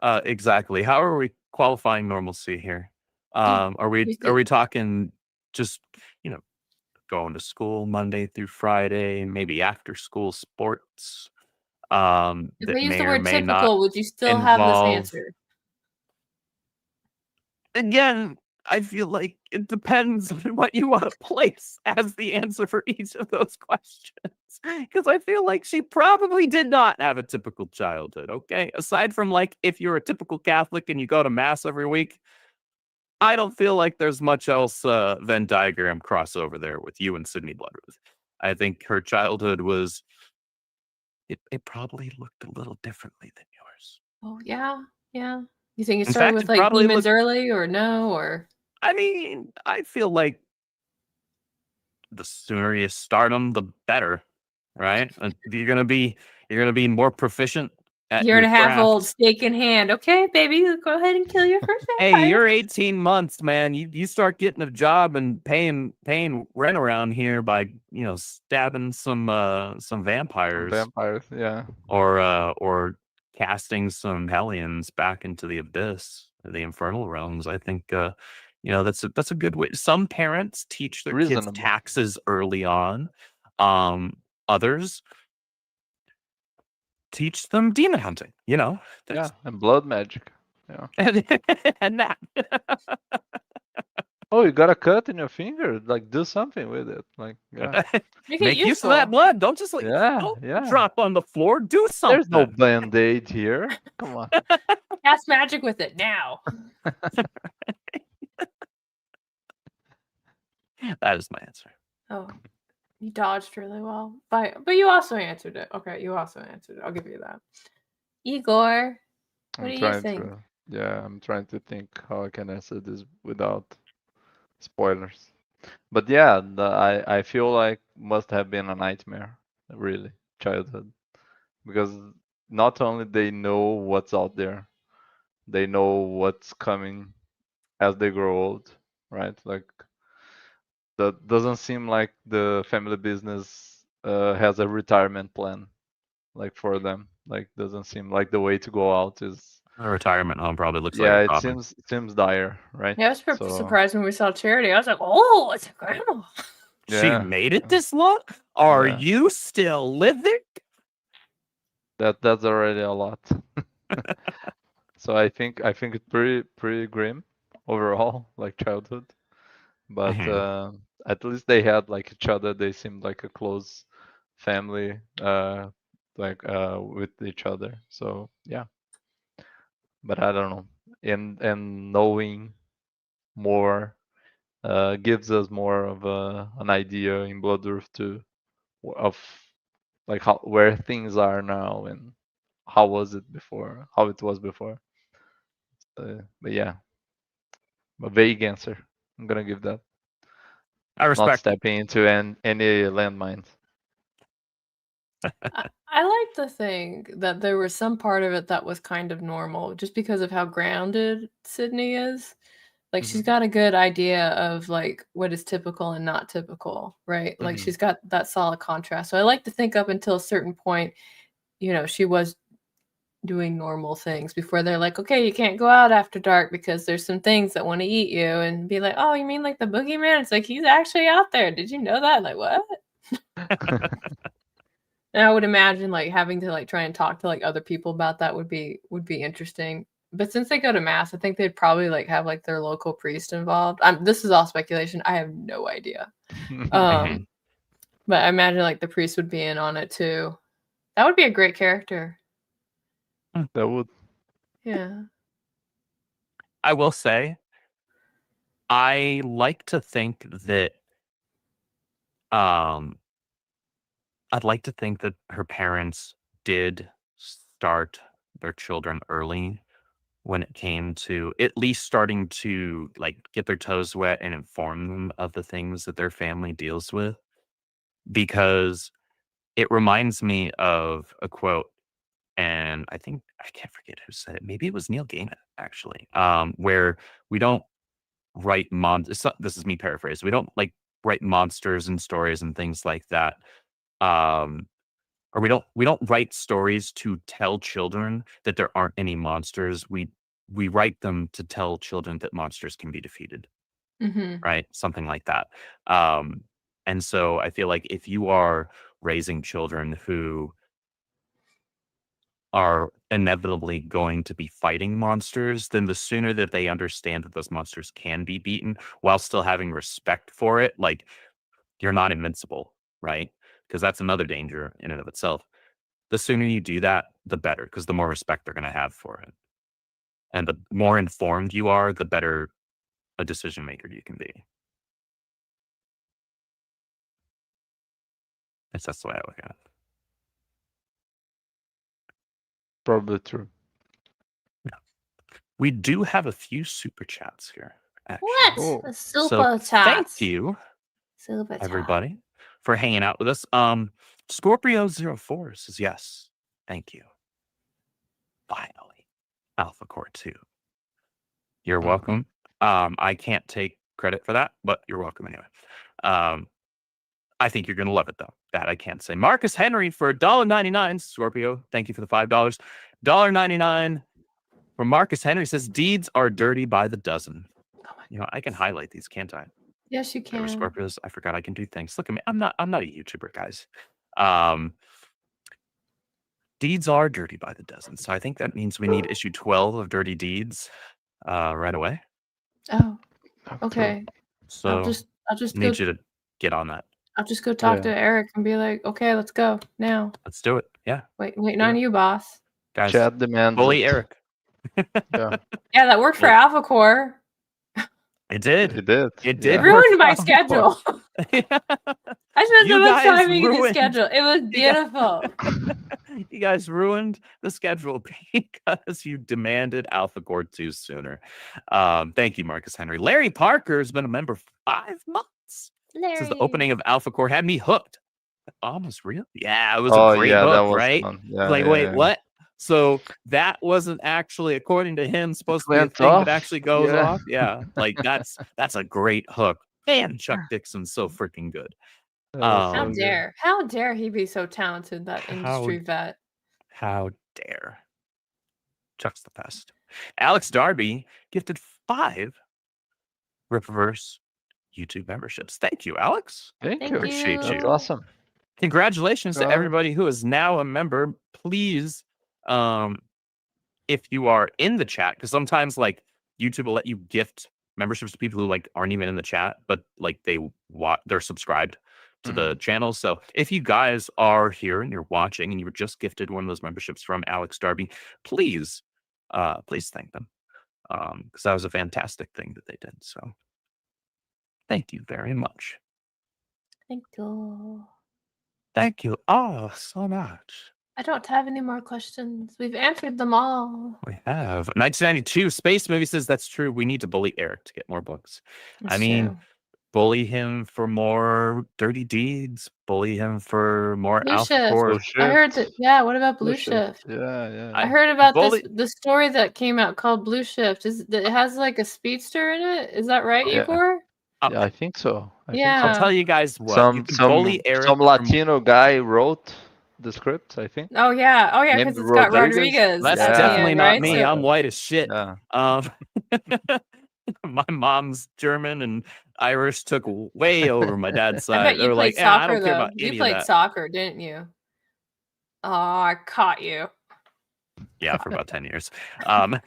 Exactly. How are we qualifying normalcy here? Are we talking just going to school Monday through Friday, maybe after school sports? If they use the word typical, would you still have this answer? Again, I feel like it depends on what you want to place as the answer for each of those questions. Because I feel like she probably did not have a typical childhood, okay? Aside from like if you're a typical Catholic and you go to mass every week, I don't feel like there's much else Venn diagram crossover there with you and Sydney Bloodworth. I think her childhood was it probably looked a little differently than yours. Oh yeah. You think it started with like demons early or no? Or I mean, I feel like the sooner you start them, the better, right? You're gonna be more proficient. Year and a half old, steak in hand. Okay, baby, go ahead and kill your first vampire. Hey, you're 18 months, man. You start getting a job and paying rent around here by stabbing some vampires. Vampires, yeah. Or casting some hellions back into the abyss, the infernal realms. I think that's a good way. Some parents teach their kids taxes early on. Others teach them demon hunting, and blood magic, and that. Oh, you got a cut in your finger, like do something with it, like make use of that blood. Don't just drop on the floor. Do something. There's no band-aid here. Come on. Cast magic with it now. That is my answer. Oh, you dodged really well, but you also answered it. Okay, you also answered it. I'll give you that. Igor, what do you think? I'm trying to think how I can answer this without spoilers. But yeah, I feel like must have been a nightmare, really, childhood, because not only they know what's out there, they know what's coming as they grow old, right? Like that doesn't seem like the family business has a retirement plan, like for them. Like doesn't seem like the way to go out is a retirement home. Probably looks like it seems dire, right? Yeah, I was surprised when we saw Charity. I was like, oh, it's a grandma. She made it this long. Are you still living? That's already a lot. So I think it's pretty grim overall, like childhood. But at least they had like each other. They seemed like a close family, with each other. So yeah. But I don't know. And knowing more gives us more of an idea in Bloodworth too, of like where things are now and how it was before. But yeah, a vague answer. I'm gonna give that. I respect. Not stepping into any landmines. I like to think that there was some part of it that was kind of normal, just because of how grounded Sydney is. Like she's got a good idea of like what is typical and not typical, right? Like she's got that solid contrast. So I like to think up until a certain point, she was doing normal things before they're like, okay, you can't go out after dark because there's some things that want to eat you, and be like, oh, you mean like the boogeyman? It's like he's actually out there. Did you know that? Like what? And I would imagine like having to like try and talk to like other people about that would be interesting. But since they go to mass, I think they'd probably like have like their local priest involved. This is all speculation. I have no idea. But I imagine like the priest would be in on it too. That would be a great character. That would. Yeah. I will say, I like to think that I'd like to think that her parents did start their children early when it came to at least starting to like get their toes wet and inform them of the things that their family deals with, because it reminds me of a quote, and I think I can't forget who said it. Maybe it was Neil Gaiman, actually, where we don't write this is me paraphrased. We don't like write monsters and stories and things like that. Or we don't write stories to tell children that there aren't any monsters. We write them to tell children that monsters can be defeated. Mm-hmm. Right? Something like that. And so I feel like if you are raising children who are inevitably going to be fighting monsters, then the sooner that they understand that those monsters can be beaten while still having respect for it, like you're not invincible, right? Because that's another danger in and of itself. The sooner you do that, the better, because the more respect they're going to have for it. And the more informed you are, the better a decision maker you can be. That's the way I look at it. Probably true. Yeah. We do have a few super chats here. Actually. What? Oh. Super chats. Thank you, super everybody, for hanging out with us. Scorpio04 says yes. Thank you. Finally, Alphacore 2. You're welcome. I can't take credit for that, but you're welcome anyway. I think you're going to love it, though. That I can't say. Marcus Henry for $1.99. Scorpio, thank you for the $5. $1.99 from Marcus Henry says, deeds are dirty by the dozen. You know, I can highlight these, can't I? Yes, you can. Scorpios, I forgot I can do things. Look at me. I'm not a YouTuber, guys. Deeds are dirty by the dozen. So I think that means we need issue 12 of Dirty Deeds right away. Oh, okay. So I'll just need you to get on that. I'll just go talk to Eric and be like, okay, let's go now. Let's do it. Yeah. Waiting on you, boss. Guys, Chad demands bully it. Eric. Yeah, that worked for Alphacore. It did. It did. It did. It ruined my schedule. I spent so much time making the schedule. It was beautiful. You guys ruined the schedule because you demanded Alphacore 2 sooner. Thank you, Marcus Henry. Larry Parker has been a member for 5 months. Since the opening of Alphacore had me hooked. Almost real? Yeah, it was a great book, that was right? fun. Yeah, wait, what? So that wasn't actually, according to him, supposed to be a thing that actually goes off. Yeah, like that's a great hook. Man, Chuck Dixon's so freaking good. How dare he be so talented, that industry vet? How dare? Chuck's the best. Alex Darby gifted 5 Rippaverse YouTube memberships. Thank you, Alex. Thank you. Appreciate you. That's awesome. Congratulations to everybody who is now a member. Please, if you are in the chat, because sometimes like YouTube will let you gift memberships to people who like aren't even in the chat, but like they're subscribed to the channel. So if you guys are here and you're watching and you were just gifted one of those memberships from Alex Darby, please thank them, because that was a fantastic thing that they did. So thank you very much. Thank you. Thank you all so much. I don't have any more questions. We've answered them all. We have. 1992 Space Movie says that's true. We need to bully Eric to get more books. That's true. Bully him for more Dirty Deeds. Bully him for more Blue Alphacore. Shift. I heard that. Yeah, what about Blue Shift? Yeah. I heard about the story that came out called Blue Shift. It has like a speedster in it. Is that right, Igor? Yeah, I think so. I'll tell you guys what. Some Latino guy wrote the script, I think. Oh yeah, because it's got Rodriguez. That's definitely not me. I'm white as shit. Yeah. My mom's German and Irish took way over my dad's side. I bet you played soccer, I don't care about you played soccer, didn't you? Oh, I caught you. Yeah, for about 10 years. Through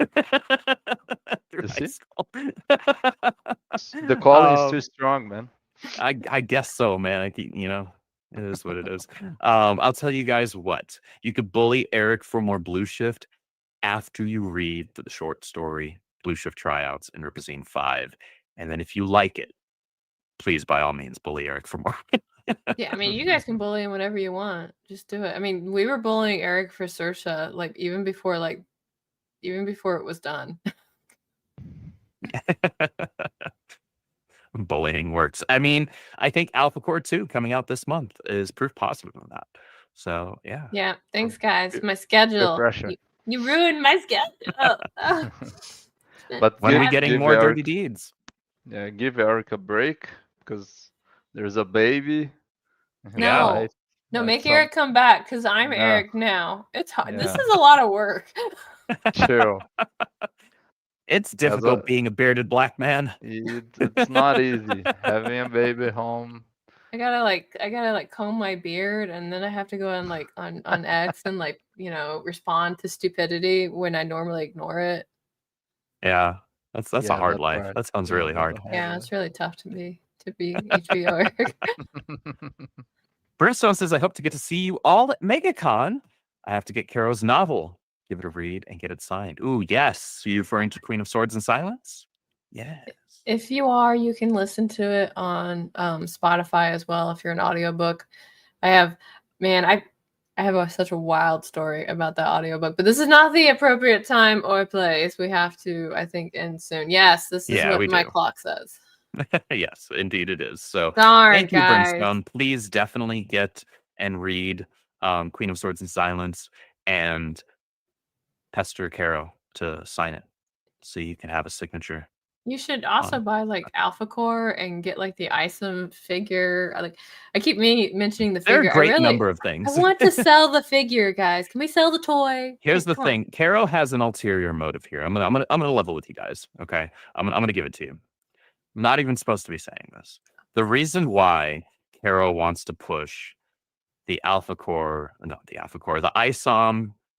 high school. The calling is too strong, man. I guess so, man. It is what it is. I'll tell you guys what. You could bully Eric for more Blue Shift after you read the short story Blue Shift Tryouts in RippaZine 5. And then if you like it, please, by all means, bully Eric for more. Yeah, I mean, you guys can bully him whenever you want. Just do it. I mean, we were bullying Eric for Sersha, like even before it was done. Bullying works. I mean, I think Alphacore 2 coming out this month is proof positive of that. So yeah. Yeah. Thanks, guys. My schedule. Pressure. You ruined my schedule. But when are we getting more dirty deeds? Yeah, give Eric a break because there's a baby. No, make Eric come back because I'm Eric now. It's hard. This is a lot of work. Chill. It's difficult being a bearded black man. It's not easy having a baby at home. I gotta comb my beard, and then I have to go on X and respond to stupidity when I normally ignore it. Yeah, that's a hard life. Right. That sounds really hard. Yeah, it's really tough to be HBO Eric. Brimstone says, I hope to get to see you all at MegaCon. I have to get Caro's novel. Give it a read and get it signed. Ooh, yes. Are you referring to Queen of Swords and Silence? Yes. If you are, you can listen to it on Spotify as well if you're an audiobook. I have such a wild story about that audiobook, but this is not the appropriate time or place. We have to, I think, end soon. Yes, this is what my clock says. Yes, indeed it is. So thank you, Brimstone. Please definitely get and read Queen of Swords and Silence and pester Caro to sign it so you can have a signature. You should also buy Alphacore and get the ISOM figure. I keep mentioning the figure. There are a great number of things. I want to sell the figure, guys. Can we sell the toy? Here's the thing. Caro has an ulterior motive here. I'm gonna level with you guys. Okay, I'm gonna give it to you. I'm not even supposed to be saying this. The reason why Caro wants to push the ISOM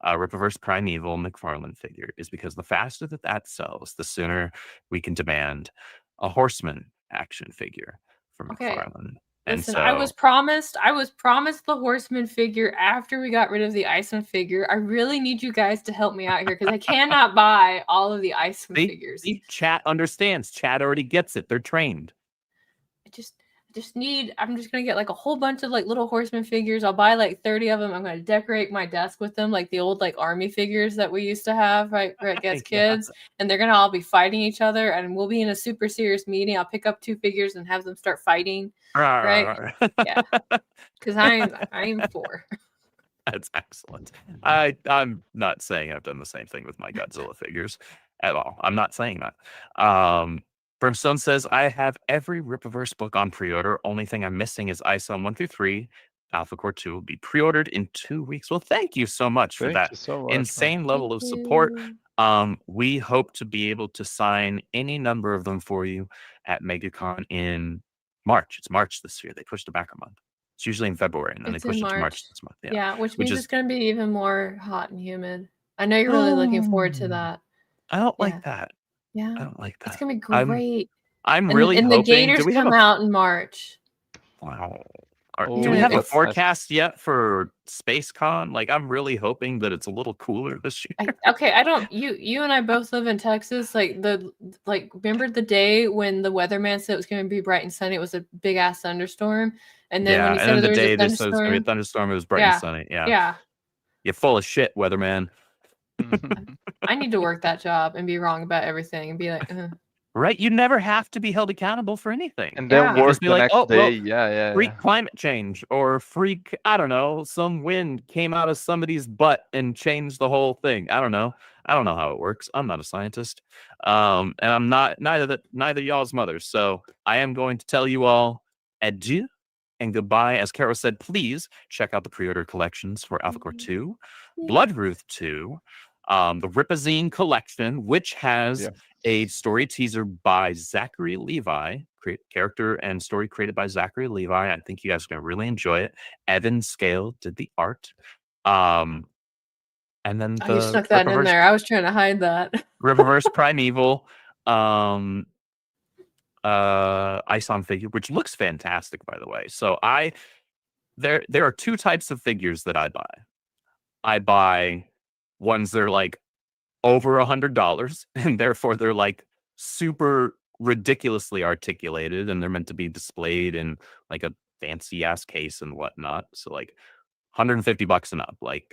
Rippaverse Primeval McFarlane figure is because the faster that sells, the sooner we can demand a Horseman action figure from McFarlane. Listen, I was promised the Horseman figure after we got rid of the ISOM figure. I really need you guys to help me out here because I cannot buy all of the ISOM figures. Chat understands. Chat already gets it. They're trained. I'm just gonna get a whole bunch of little Horseman figures. I'll buy 30 of them. I'm gonna decorate my desk with them, the old army figures that we used to have, right as kids. And they're gonna all be fighting each other, and we'll be in a super serious meeting. I'll pick up 2 figures and have them start fighting. Right? Yeah, because I'm for. That's excellent. I'm not saying I've done the same thing with my Godzilla figures at all. I'm not saying that. Brimstone says, I have every Rippaverse book on pre-order. Only thing I'm missing is ISOM 1 through 3. Alphacore 2 will be pre-ordered in 2 weeks. Well, thank you so much for that insane level of support. We hope to be able to sign any number of them for you at MegaCon in March. It's March this year. They pushed it back a month. It's usually in February, and then they pushed it to March this month. Yeah, which means it's going to be even more hot and humid. I know you're really looking forward to that. I don't like that. Yeah, I don't like that. It's gonna be great. I'm really hoping. And the Gators come out in March. Wow. Do we have a forecast yet for SpaceCon? I'm really hoping that it's a little cooler this year. I don't. You and I both live in Texas. Remember the day when the weatherman said it was going to be bright and sunny? It was a big ass thunderstorm, and then when he said the day this was going to be a thunderstorm, it was bright and sunny. Yeah. You're full of shit, weatherman. I need to work that job and be wrong about everything and be like, right? You never have to be held accountable for anything. And then work the next day. Freak climate change or freak, I don't know, some wind came out of somebody's butt and changed the whole thing. I don't know how it works. I'm not a scientist. And I'm not neither y'all's mothers. So I am going to tell you all adieu and goodbye. As Caro said, please check out the pre-order collections for Alphacore 2, Bloodruth 2, the RippaZine Collection, which has a story teaser by Zachary Levi, character and story created by Zachary Levi. I think you guys are going to really enjoy it. Evan Scale did the art. And then you stuck that in there. I was trying to hide that. Rippaverse Primeval ISOM figure, which looks fantastic, by the way. So there are 2 types of figures that I buy. I buy ones that are over $100, and therefore they're super ridiculously articulated, and they're meant to be displayed in a fancy ass case and whatnot. So like $150 and up, like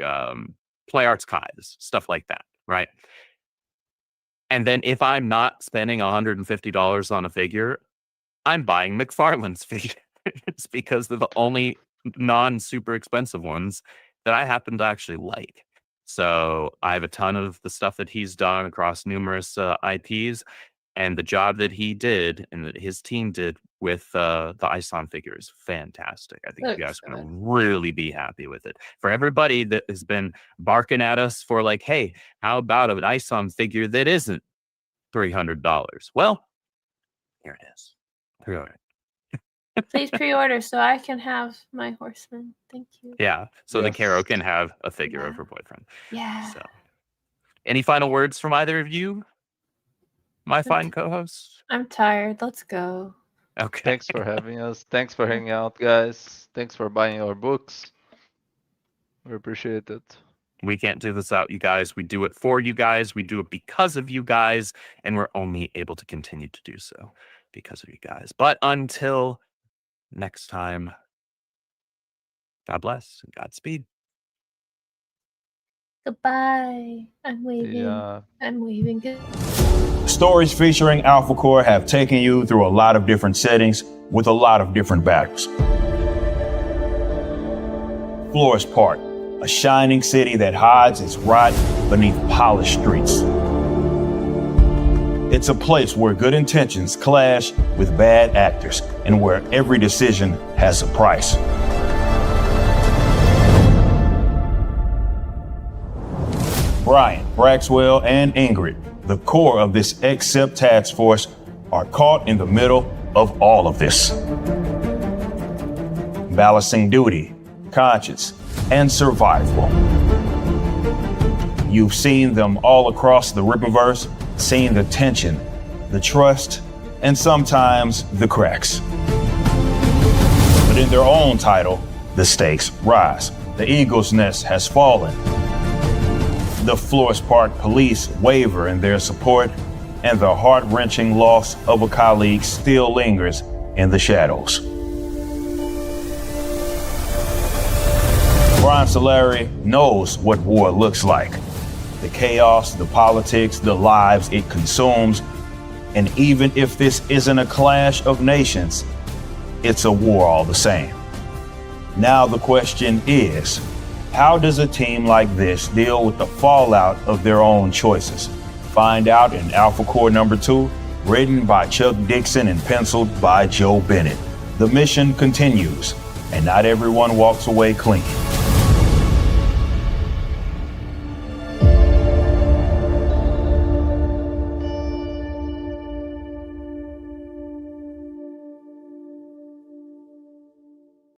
Play Arts Kai's, stuff like that, right? And then if I'm not spending $150 on a figure, I'm buying McFarlane's figures because they're the only non-super expensive ones that I happen to actually like. So I have a ton of the stuff that he's done across numerous IPs, and the job that he did and that his team did with the ISOM figure is fantastic. I think you guys are going to really be happy with it. For everybody that has been barking at us for like, hey, how about an ISOM figure that isn't $300? Well, here it is. Pre-order. Please pre-order so I can have my horseman. Thank you. Yeah, so the Caro can have a figure of her boyfriend. Yeah. So, any final words from either of you, my fine co-hosts? I'm tired. Let's go. Okay. Thanks for having us. Thanks for hanging out, guys. Thanks for buying our books. We appreciate it. We can't do this without you guys. We do it for you guys. We do it because of you guys, and we're only able to continue to do so because of you guys. But until next time, God bless and Godspeed. Goodbye. I'm waving. Yeah. I'm waving. Stories featuring Alphacore have taken you through a lot of different settings with a lot of different battles. Florist Park, a shining city that hides its rot beneath polished streets. It's a place where good intentions clash with bad actors and where every decision has a price. Brian, Braxwell, and Ingrid, the core of this XSEP task force, are caught in the middle of all of this. Balancing duty, conscience, and survival. You've seen them all across the Rippaverse, seen the tension, the trust, and sometimes the cracks. But in their own title, the stakes rise. The eagle's nest has fallen. The Florist Park police waver in their support, and the heart-wrenching loss of a colleague still lingers in the shadows. Brian Solari knows what war looks like. The chaos, the politics, the lives it consumes. And even if this isn't a clash of nations, it's a war all the same. Now the question is, how does a team like this deal with the fallout of their own choices? Find out in Alphacore #2, written by Chuck Dixon and penciled by Joe Bennett. The mission continues, and not everyone walks away clean.